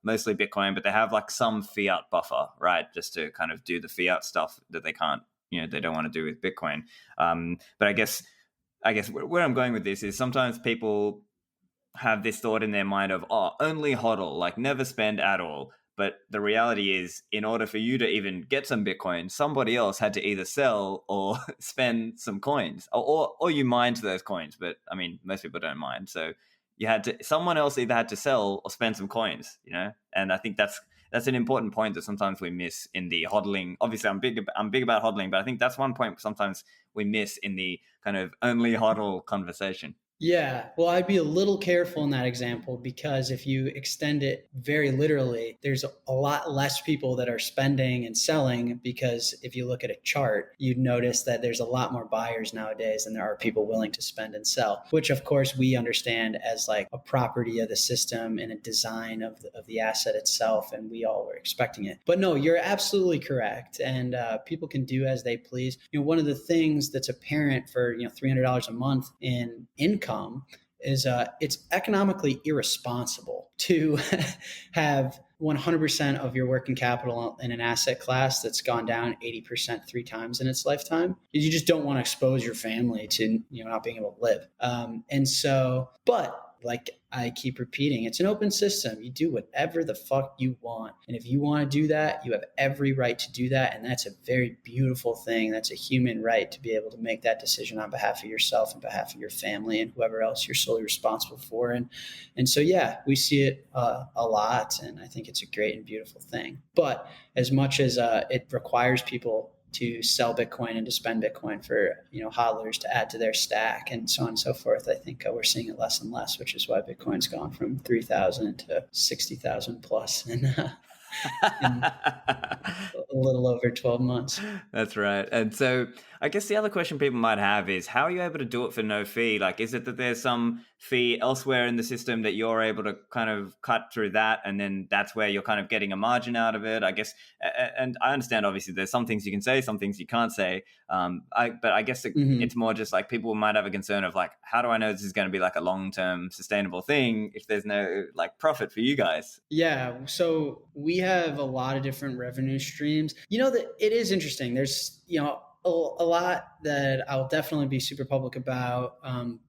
mostly Bitcoin, but they have like some fiat buffer, right? Just to kind of do the fiat stuff that they can't, they don't want to do with Bitcoin. But I guess where I'm going with this is sometimes people have this thought in their mind of, only hodl, like never spend at all. But the reality is, in order for you to even get some Bitcoin, somebody else had to either sell or spend some coins, or you mined those coins. But I mean, most people don't mine, so someone else either had to sell or spend some coins, And I think that's an important point that sometimes we miss in the hodling. Obviously, I'm big about hodling, but I think that's one point sometimes we miss in the kind of only hodl conversation. Yeah, well, I'd be a little careful in that example, because if you extend it very literally, there's a lot less people that are spending and selling, because if you look at a chart, you'd notice that there's a lot more buyers nowadays than there are people willing to spend and sell, which of course we understand as like a property of the system and a design of the asset itself, and we all were expecting it. But no, you're absolutely correct, and people can do as they please. One of the things that's apparent for $300 a month in income is it's economically irresponsible to have 100% of your working capital in an asset class that's gone down 80% 3 times in its lifetime. You just don't want to expose your family to not being able to live. But like I keep repeating, it's an open system. You do whatever the fuck you want. And if you want to do that, you have every right to do that. And that's a very beautiful thing. That's a human right to be able to make that decision on behalf of yourself and behalf of your family and whoever else you're solely responsible for. And so, yeah, we see it a lot. And I think it's a great and beautiful thing. But as much as it requires people to sell Bitcoin and to spend Bitcoin for, hodlers to add to their stack and so on and so forth, I think we're seeing it less and less, which is why Bitcoin's gone from 3,000 to 60,000 plus in a little over 12 months. That's right. And so I guess the other question people might have is, how are you able to do it for no fee? Like, is it that there's some fee elsewhere in the system that you're able to kind of cut through that, and then that's where you're kind of getting a margin out of it, I guess? And I understand, obviously, there's some things you can say, some things you can't say. But I guess it's more just like people might have a concern of like, how do I know this is going to be like a long-term sustainable thing if there's no like profit for you guys? Yeah. So we have a lot of different revenue streams. That it is interesting. There's, a lot that I'll definitely be super public about.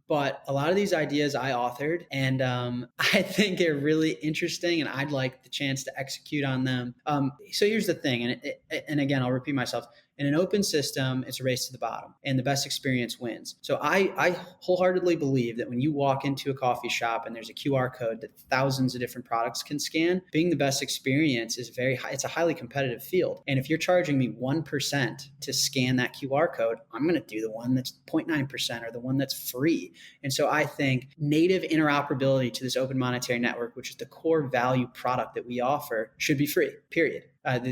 But a lot of these ideas I authored, and I think they're really interesting, and I'd like the chance to execute on them. So here's the thing, and again, I'll repeat myself. In an open system, it's a race to the bottom, and the best experience wins. So I wholeheartedly believe that when you walk into a coffee shop and there's a QR code that thousands of different products can scan, being the best experience is very high. It's a highly competitive field. And if you're charging me 1% to scan that QR code, I'm going to do the one that's 0.9% or the one that's free. And so I think native interoperability to this open monetary network, which is the core value product that we offer, should be free, period.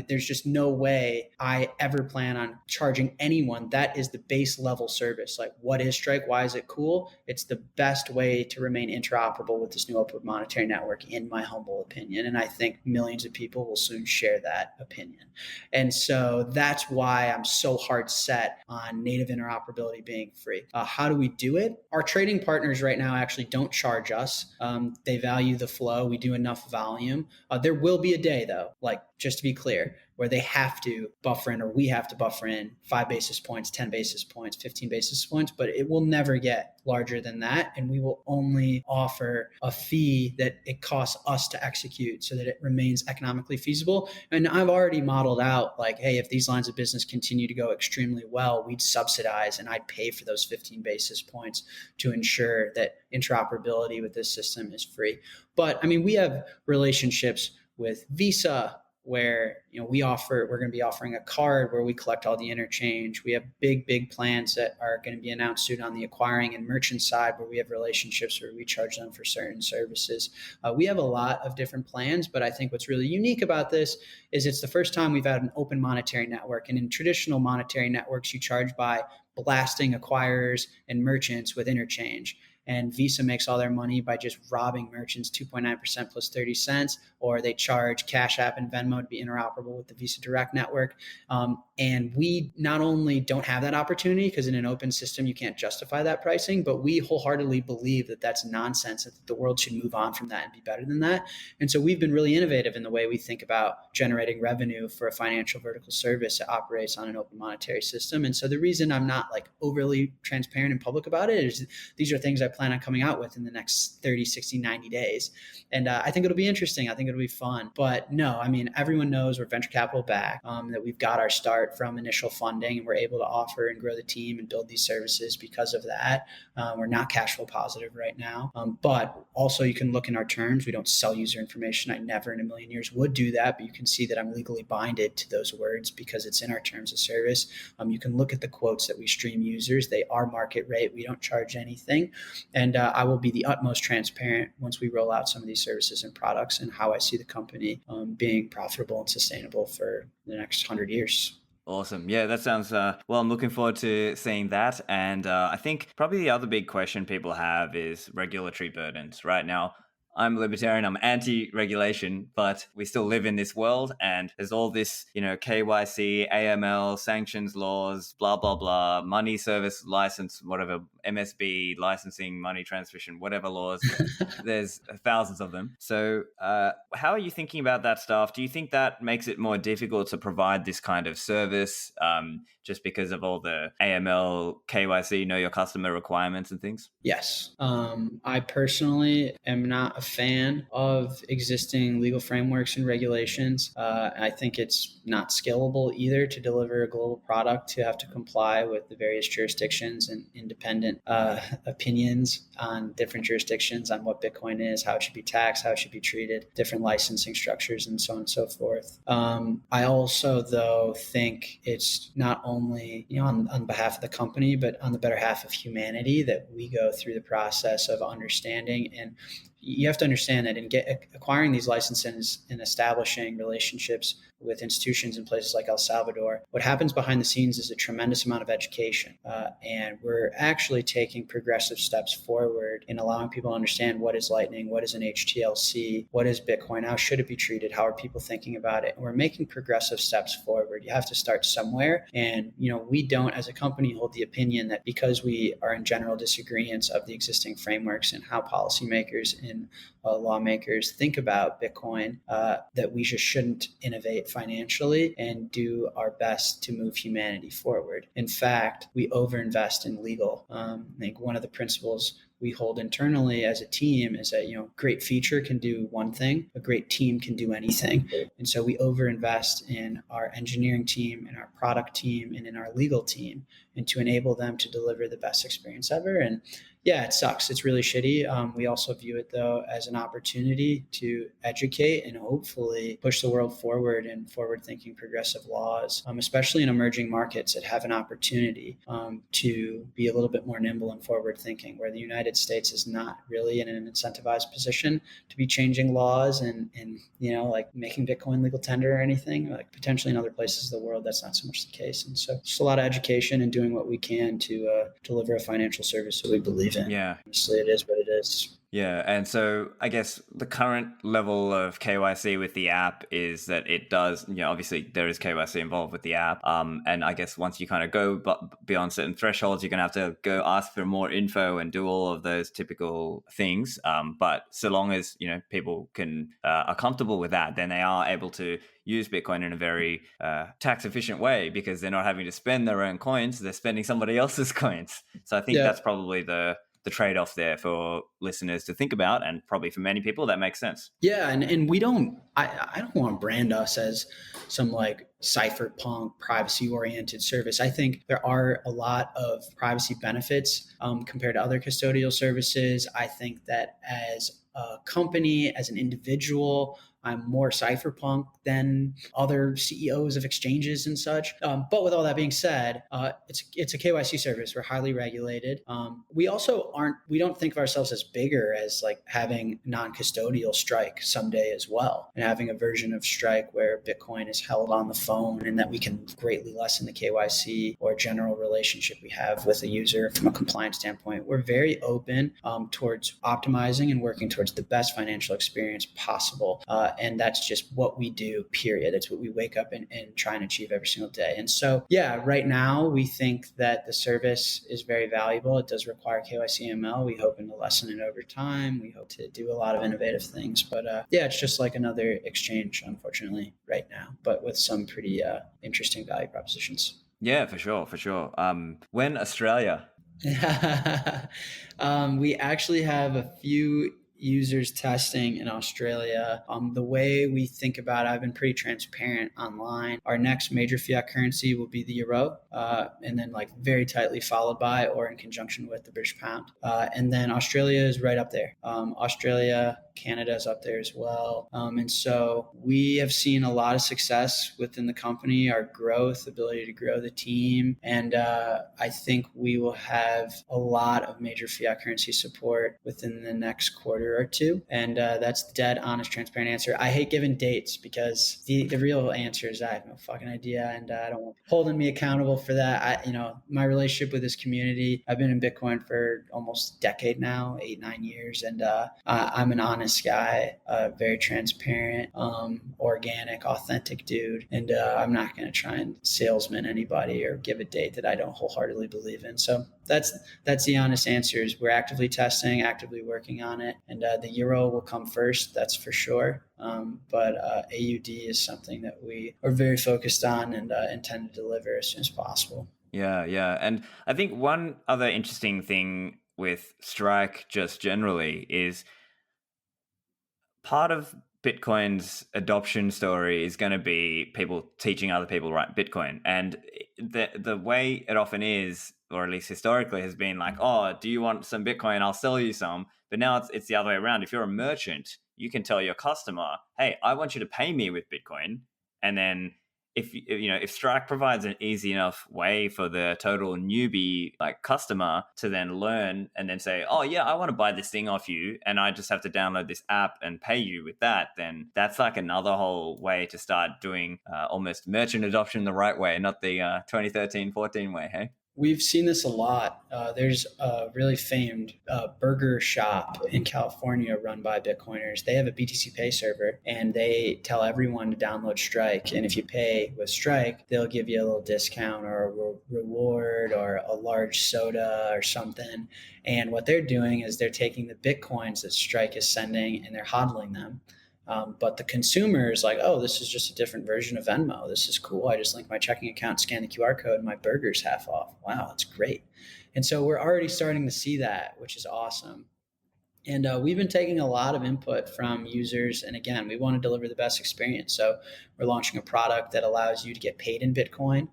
There's just no way I ever plan on charging anyone. That is the base level service. Like, what is Strike? Why is it cool? It's the best way to remain interoperable with this new open monetary network, in my humble opinion. And I think millions of people will soon share that opinion. And so that's why I'm so hard set on native interoperability being free. How do we do it? Our trading partners right now actually don't charge us. They value the flow. We do enough volume. There will be a day, though, like, just to be clear, where they have to buffer in, or we have to buffer in 5 basis points, 10 basis points, 15 basis points, but it will never get larger than that. And we will only offer a fee that it costs us to execute so that it remains economically feasible. And I've already modeled out, like, hey, if these lines of business continue to go extremely well, we'd subsidize and I'd pay for those 15 basis points to ensure that interoperability with this system is free. But I mean, we have relationships with Visa, where we're going to be offering a card where we collect all the interchange. We have big plans that are going to be announced soon on the acquiring and merchant side, where we have relationships where we charge them for certain services. We have a lot of different plans, but I think what's really unique about this is it's the first time we've had an open monetary network. And in traditional monetary networks, you charge by blasting acquirers and merchants with interchange. And Visa makes all their money by just robbing merchants 2.9% plus 30 cents, or they charge Cash App and Venmo to be interoperable with the Visa Direct network. And we not only don't have that opportunity, because in an open system, you can't justify that pricing, but we wholeheartedly believe that that's nonsense, that the world should move on from that and be better than that. And so we've been really innovative in the way we think about generating revenue for a financial vertical service that operates on an open monetary system. And so the reason I'm not like overly transparent and public about it is these are things I plan on coming out with in the next 30, 60, 90 days. And I think it'll be interesting. I think it'll be fun. But no, I mean, everyone knows we're venture capital backed, that we've got our start from initial funding, and we're able to offer and grow the team and build these services because of that. We're not cash flow positive right now. But also you can look in our terms. We don't sell user information. I never in a million years would do that, but you can see that I'm legally binded to those words because it's in our terms of service. You can look at the quotes that we stream users. They are market rate. We don't charge anything. And I will be the utmost transparent once we roll out some of these services and products and how I see the company being profitable and sustainable for the next 100 years. Awesome. Yeah, that sounds, well, I'm looking forward to seeing that. And I think probably the other big question people have is regulatory burdens. Right now, I'm a libertarian, I'm anti-regulation, but we still live in this world, and there's all this, KYC, AML, sanctions laws, blah, blah, blah, money service license, whatever, MSB, licensing, money transmission, whatever laws. There's thousands of them. So how are you thinking about that stuff? Do you think that makes it more difficult to provide this kind of service just because of all the AML, KYC, know your customer requirements and things? Yes. I personally am not a fan of existing legal frameworks and regulations. I think it's not scalable either to deliver a global product to have to comply with the various jurisdictions and independent opinions on different jurisdictions on what Bitcoin is, how it should be taxed, how it should be treated, different licensing structures, and so on and so forth. I also, though, think it's not only on behalf of the company, but on the better half of humanity that we go through the process of understanding. And you have to understand that in acquiring these licenses and establishing relationships with institutions in places like El Salvador, what happens behind the scenes is a tremendous amount of education. And we're actually taking progressive steps forward in allowing people to understand what is Lightning, what is an HTLC, what is Bitcoin, how should it be treated, how are people thinking about it. And we're making progressive steps forward. You have to start somewhere. And, we don't, as a company, hold the opinion that because we are in general disagreements of the existing frameworks and how policymakers and lawmakers think about Bitcoin, that we just shouldn't innovate financially and do our best to move humanity forward. In fact, we overinvest in legal. I think one of the principles we hold internally as a team is that, great feature can do one thing, a great team can do anything. And so we overinvest in our engineering team, in our product team, and in our legal team, and to enable them to deliver the best experience ever. And yeah, it sucks. It's really shitty. We also view it though as an opportunity to educate and hopefully push the world forward in forward-thinking progressive laws, especially in emerging markets that have an opportunity to be a little bit more nimble and forward-thinking, where the United States is not really in an incentivized position to be changing laws and like making Bitcoin legal tender or anything. Like potentially in other places of the world, that's not so much the case. And so just a lot of education and doing what we can to deliver a financial service that we believe in. Yeah. Honestly, it is what it is. Yeah, and so I guess the current level of KYC with the app is that it does, obviously there is KYC involved with the app. And I guess once you kind of go beyond certain thresholds, you're going to have to go ask for more info and do all of those typical things. But so long as, people are comfortable with that, then they are able to use Bitcoin in a very tax efficient way because they're not having to spend their own coins, they're spending somebody else's coins. So I think that's probably the trade-off there for listeners to think about, and probably for many people that makes sense. Yeah, and we don't I don't want to brand us as some like cypherpunk privacy oriented service. I think there are a lot of privacy benefits compared to other custodial services. I think that as a company, as an individual, I'm more cypherpunk than other CEOs of exchanges and such. But with all that being said, it's a KYC service. We're highly regulated. We also we don't think of ourselves as bigger as like having non-custodial Strike someday as well, and having a version of Strike where Bitcoin is held on the phone and that we can greatly lessen the KYC or general relationship we have with a user from a compliance standpoint. We're very open towards optimizing and working towards the best financial experience possible. And that's just what we do, period. It's what we wake up and try and achieve every single day. And so, yeah, right now we think that the service is very valuable. It does require KYC ML. We hope to lessen it over time. We hope to do a lot of innovative things. But yeah, it's just like another exchange, unfortunately, right now, but with some pretty interesting value propositions. Yeah, for sure. When Australia? We actually have a few users testing in Australia. The way we think about it, I've been pretty transparent online. Our next major fiat currency will be the euro, and then like very tightly followed by or in conjunction with the British pound. And then Australia is right up there. Australia, Canada is up there as well. And so we have seen a lot of success within the company, our growth, ability to grow the team. And I think we will have a lot of major fiat currency support within the next quarter or two. And that's the dead honest, transparent answer. I hate giving dates because the real answer is I have no fucking idea. And I don't want holding me accountable for that. My relationship with this community, I've been in Bitcoin for almost a decade now, 8-9 years. And I'm an honest guy, very transparent, organic, authentic dude. And I'm not going to try and salesman anybody or give a date that I don't wholeheartedly believe in. So that's the honest answer is we're actively testing, actively working on it. And the euro will come first, that's for sure. But AUD is something that we are very focused on and intend to deliver as soon as possible. Yeah. And I think one other interesting thing with Strike just generally is part of Bitcoin's adoption story is going to be people teaching other people to write Bitcoin. And the way it often is, or at least historically, has been like, oh, do you want some Bitcoin? I'll sell you some. But now it's the other way around. If you're a merchant, you can tell your customer, hey, I want you to pay me with Bitcoin. And then if Strike provides an easy enough way for the total newbie like customer to then learn and then say, oh yeah, I want to buy this thing off you and I just have to download this app and pay you with that, then that's like another whole way to start doing almost merchant adoption the right way, not the 2013-14 way, hey? We've seen this a lot. There's a really famed burger shop in California run by Bitcoiners. They have a BTC Pay server and they tell everyone to download Strike. And if you pay with Strike, they'll give you a little discount or a reward or a large soda or something. And what they're doing is they're taking the Bitcoins that Strike is sending and they're hodling them. But the consumer is like, oh, this is just a different version of Venmo. This is cool. I just link my checking account, scan the QR code, and my burger's half off. Wow, that's great. And so we're already starting to see that, which is awesome. And we've been taking a lot of input from users. And again, we want to deliver the best experience. So we're launching a product that allows you to get paid in Bitcoin,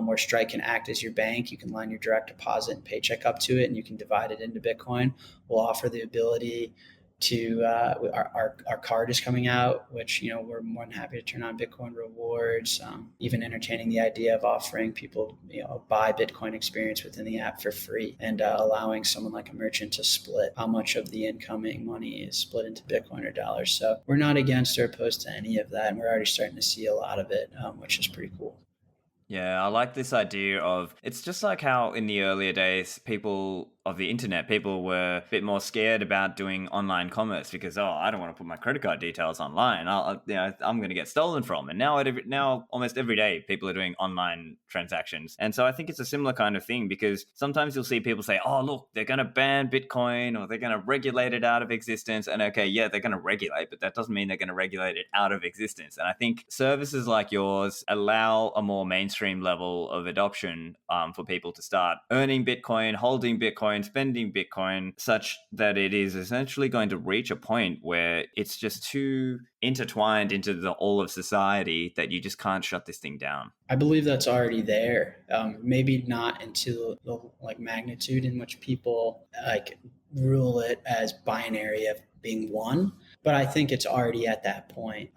where Strike can act as your bank. You can line your direct deposit and paycheck up to it, and you can divide it into Bitcoin. We'll offer the ability to our card is coming out, which we're more than happy to turn on Bitcoin rewards. Even entertaining the idea of offering people a buy Bitcoin experience within the app for free, and allowing someone like a merchant to split how much of the incoming money is split into Bitcoin or dollars. So we're not against or opposed to any of that, and we're already starting to see a lot of it, which is pretty cool. Yeah, I like this idea of, it's just like how in the earlier days, people were a bit more scared about doing online commerce because, I don't want to put my credit card details online. I'm going to get stolen from. And now almost every day people are doing online transactions. And so I think it's a similar kind of thing, because sometimes you'll see people say, oh, look, they're going to ban Bitcoin, or they're going to regulate it out of existence. And okay, yeah, they're going to regulate, but that doesn't mean they're going to regulate it out of existence. And I think services like yours allow a more mainstream level of adoption for people to start earning Bitcoin, holding Bitcoin, spending Bitcoin, such that it is essentially going to reach a point where it's just too intertwined into the all of society that you just can't shut this thing down. I believe that's already there. Maybe not into the magnitude in which people rule it as binary of being one, but I think it's already at that point.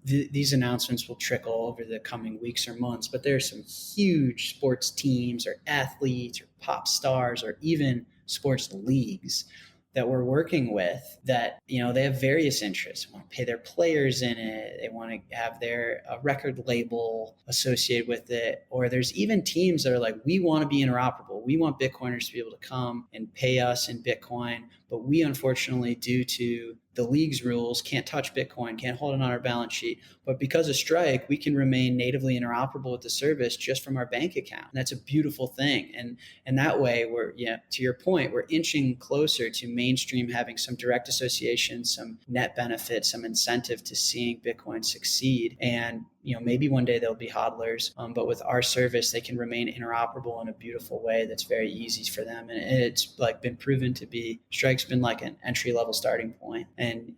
These announcements will trickle over the coming weeks or months, but there's some huge sports teams or athletes or pop stars or even sports leagues that we're working with that, they have various interests. They want to pay their players in it. They want to have their record label associated with it. Or there's even teams that are like, we want to be interoperable. We want Bitcoiners to be able to come and pay us in Bitcoin. But we, unfortunately, due to the league's rules, can't touch Bitcoin, can't hold it on our balance sheet. But because of Strike, we can remain natively interoperable with the service just from our bank account. And that's a beautiful thing. And that way, we're, to your point, we're inching closer to mainstream having some direct association, some net benefit, some incentive to seeing Bitcoin succeed. And maybe one day there'll be hodlers, but with our service, they can remain interoperable in a beautiful way that's very easy for them. And it's been proven to be, Strike's been like an entry-level starting point. And,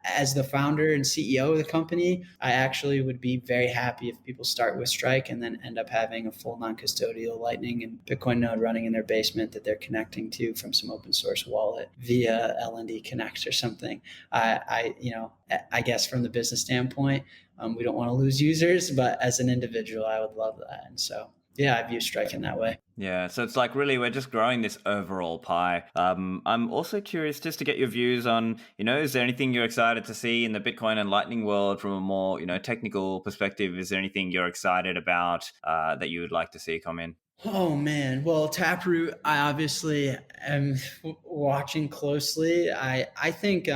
as the founder and CEO of the company, I actually would be very happy if people start with Strike and then end up having a full non-custodial Lightning and Bitcoin node running in their basement that they're connecting to from some open source wallet via LND Connect or something. I guess from the business standpoint, we don't want to lose users, but as an individual, I would love that. And so, I view Strike in that way. Yeah, so it's really we're just growing this overall pie. I'm also curious just to get your views on, is there anything you're excited to see in the Bitcoin and Lightning world from a more, technical perspective? Is there anything you're excited about that you would like to see come in? Oh man, well, Taproot, I obviously am watching closely. I think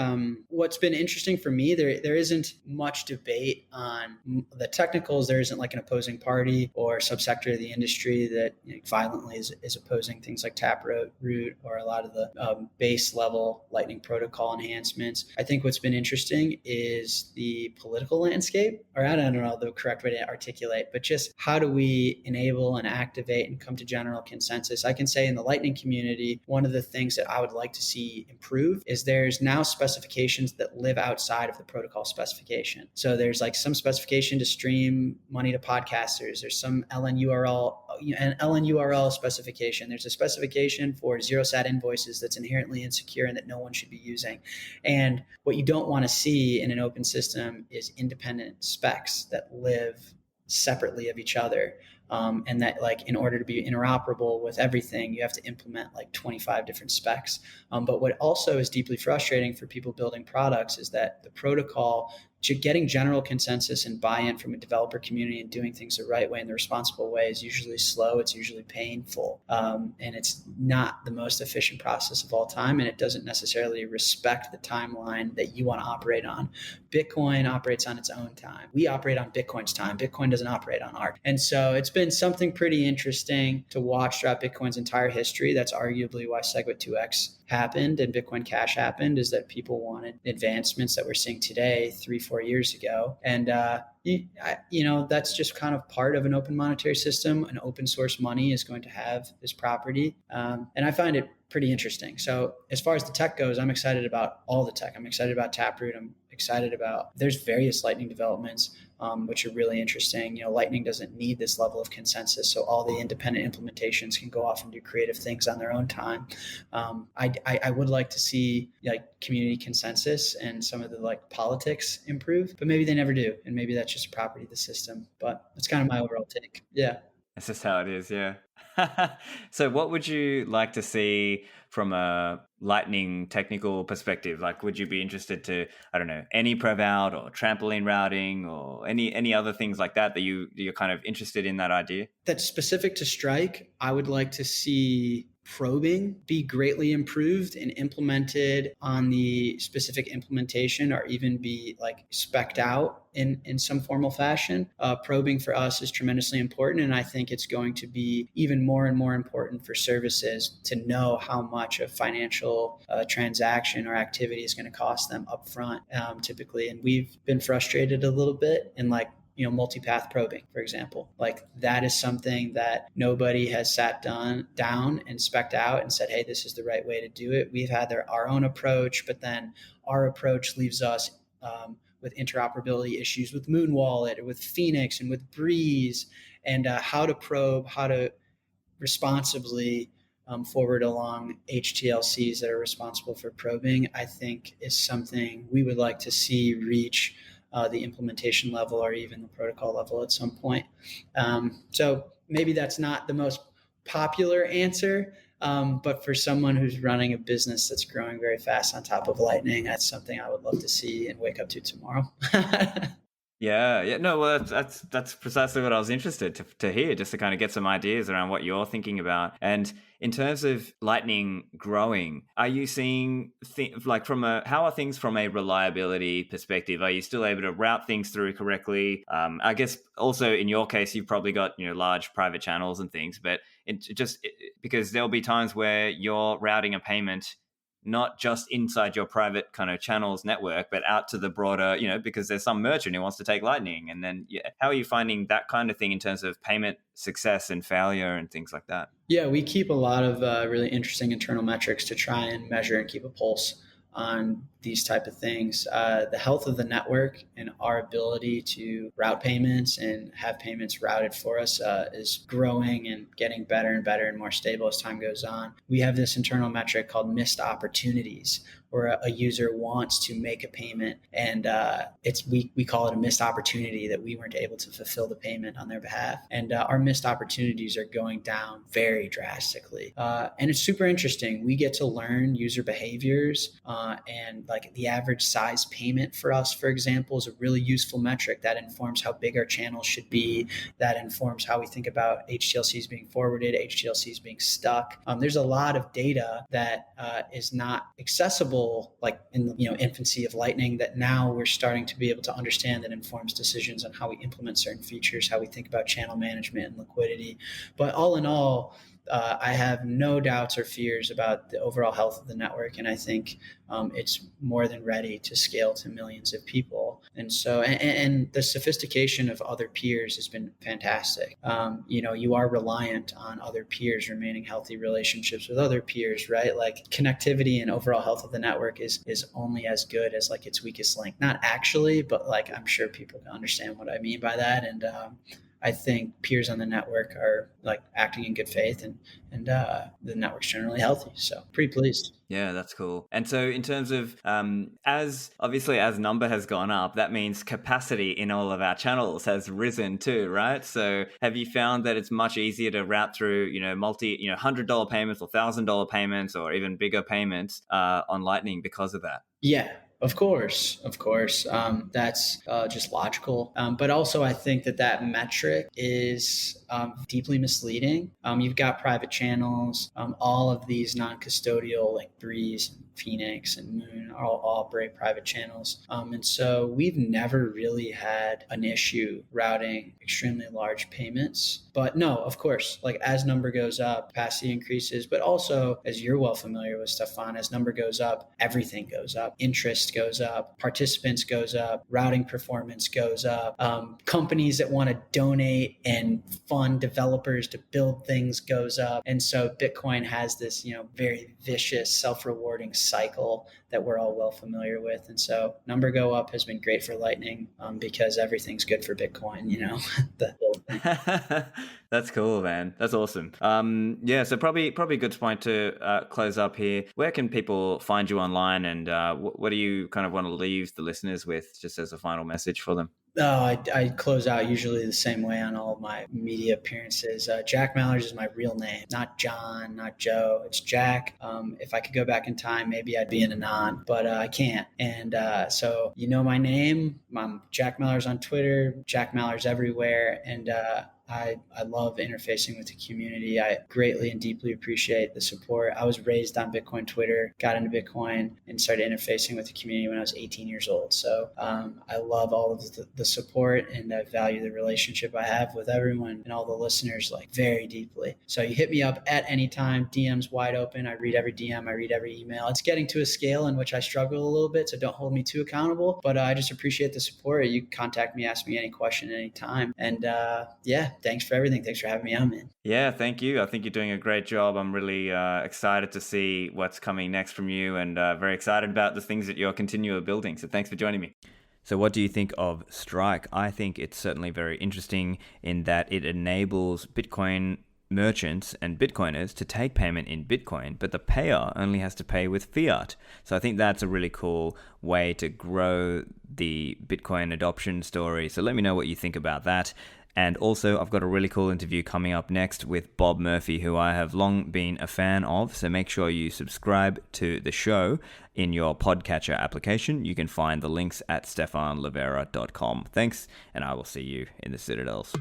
what's been interesting for me, there isn't much debate on the technicals. There isn't like an opposing party or subsector of the industry that violently is opposing things like Taproot or a lot of the base level Lightning protocol enhancements. I think what's been interesting is the political landscape, or I don't know the correct way to articulate, but just how do we enable and activate and come to general consensus. I can say in the Lightning community, one of the things that I would like to see improve is there's now specifications that live outside of the protocol specification. So there's like some specification to stream money to podcasters. There's some LNURL specification. There's a specification for zero sat invoices that's inherently insecure and that no one should be using. And what you don't want to see in an open system is independent specs that live separately of each other. And that in order to be interoperable with everything, you have to implement 25 different specs. But what also is deeply frustrating for people building products is that the protocol, getting general consensus and buy-in from a developer community and doing things the right way and the responsible way is usually slow. It's usually painful. And it's not the most efficient process of all time. And it doesn't necessarily respect the timeline that you want to operate on. Bitcoin operates on its own time. We operate on Bitcoin's time. Bitcoin doesn't operate on ours. And so it's been something pretty interesting to watch throughout Bitcoin's entire history. That's arguably why SegWit 2x happened and Bitcoin Cash happened is that people wanted advancements that we're seeing today 3-4 years ago. And that's just kind of part of an open monetary system. An open source money is going to have this property. And I find it pretty interesting. So as far as the tech goes, I'm excited about all the tech. I'm excited about Taproot. I'm excited about, there's various Lightning developments, which are really interesting. Lightning doesn't need this level of consensus. So all the independent implementations can go off and do creative things on their own time. I would like to see community consensus and some of the politics improve, but maybe they never do. And maybe that's just a property of the system, but that's kind of my overall take. Yeah. That's just how it is, yeah. So what would you like to see from a Lightning technical perspective? Like, would you be interested to, I don't know, any prev out or trampoline routing or any other things like that you're kind of interested in that idea? That's specific to Strike. I would like to see probing be greatly improved and implemented on the specific implementation, or even be spec'd out in some formal fashion. Probing for us is tremendously important, and I think it's going to be even more and more important for services to know how much a financial transaction or activity is going to cost them upfront, typically. And we've been frustrated a little bit in multipath probing, for example. That is something that nobody has sat down and spec'd out and said, hey, this is the right way to do it. We've had our own approach, but then our approach leaves us with interoperability issues with Moon Wallet or with Phoenix and with Breeze, and how to probe, how to responsibly forward along HTLCs that are responsible for probing, I think is something we would like to see reach the implementation level or even the protocol level at some point. So maybe that's not the most popular answer, but for someone who's running a business that's growing very fast on top of Lightning, that's something I would love to see and wake up to tomorrow. Yeah. No, well, that's precisely what I was interested to hear, just to kind of get some ideas around what you're thinking about. And in terms of Lightning growing, are you seeing how are things from a reliability perspective? Are you still able to route things through correctly? I guess also in your case, you've probably got large private channels and things, but because there'll be times where you're routing a payment not just inside your private kind of channels network, but out to the broader, because there's some merchant who wants to take Lightning. And then how are you finding that kind of thing in terms of payment success and failure and things like that? Yeah, we keep a lot of really interesting internal metrics to try and measure and keep a pulse on these type of things. The health of the network and our ability to route payments and have payments routed for us is growing and getting better and better and more stable as time goes on. We have this internal metric called missed opportunities, where a user wants to make a payment and we call it a missed opportunity that we weren't able to fulfill the payment on their behalf. And our missed opportunities are going down very drastically. And it's super interesting. We get to learn user behaviors and the average size payment for us, for example, is a really useful metric that informs how big our channels should be. That informs how we think about HTLCs being forwarded, HTLCs being stuck. There's a lot of data that is not accessible in the infancy of Lightning, that now we're starting to be able to understand, that informs decisions on how we implement certain features, how we think about channel management and liquidity. But all in all, I have no doubts or fears about the overall health of the network, and I think it's more than ready to scale to millions of people. And so, and the sophistication of other peers has been fantastic. You are reliant on other peers remaining healthy relationships with other peers, right? Connectivity and overall health of the network is only as good as its weakest link. Not actually, but I'm sure people can understand what I mean by that. And I think peers on the network are acting in good faith, and the network's generally healthy. So pretty pleased. Yeah, that's cool. And so in terms of, as number has gone up, that means capacity in all of our channels has risen too, right? So have you found that it's much easier to route through, $100 payments or $1,000 payments or even bigger payments on Lightning because of that? Yeah. Of course, of course. That's just logical. But also, I think that metric is deeply misleading. You've got private channels, all of these non-custodial like Breeze, Phoenix, and Moon all operate private channels. And so we've never really had an issue routing extremely large payments. But no, of course, like as number goes up, capacity increases, but also as you're well familiar with, Stephan, as number goes up, everything goes up. Interest goes up, participants goes up, routing performance goes up. Companies that want to donate and fund developers to build things goes up. And so Bitcoin has this, very vicious, self-rewarding cycle that we're all well familiar with. And so number go up has been great for Lightning because everything's good for Bitcoin, the whole thing. That's cool, man. That's awesome. So probably a good point to close up here. Where can people find you online, and what do you kind of want to leave the listeners with, just as a final message for them? I close out usually the same way on all of my media appearances. Jack Mallers is my real name, not John, not Joe. It's Jack. If I could go back in time, maybe I'd be an Anon, but I can't. And so my name. I'm Jack Mallers on Twitter, Jack Mallers everywhere, and I love interfacing with the community. I greatly and deeply appreciate the support. I was raised on Bitcoin Twitter, got into Bitcoin, and started interfacing with the community when I was 18 years old. So I love all of the support, and I value the relationship I have with everyone and all the listeners very deeply. So you hit me up at any time. DM's wide open. I read every DM. I read every email. It's getting to a scale in which I struggle a little bit, so don't hold me too accountable. But I just appreciate the support. You can contact me, ask me any question at any time. And thanks for everything. Thanks for having me on, man. Yeah, thank you. I think you're doing a great job. I'm really excited to see what's coming next from you, and very excited about the things that you're continually building. So thanks for joining me. So what do you think of Strike? I think it's certainly very interesting in that it enables Bitcoin merchants and Bitcoiners to take payment in Bitcoin, but the payer only has to pay with fiat. So I think that's a really cool way to grow the Bitcoin adoption story. So let me know what you think about that. And also, I've got a really cool interview coming up next with Bob Murphy, who I have long been a fan of. So make sure you subscribe to the show in your podcatcher application. You can find the links at stephanlivera.com. Thanks, and I will see you in the Citadels.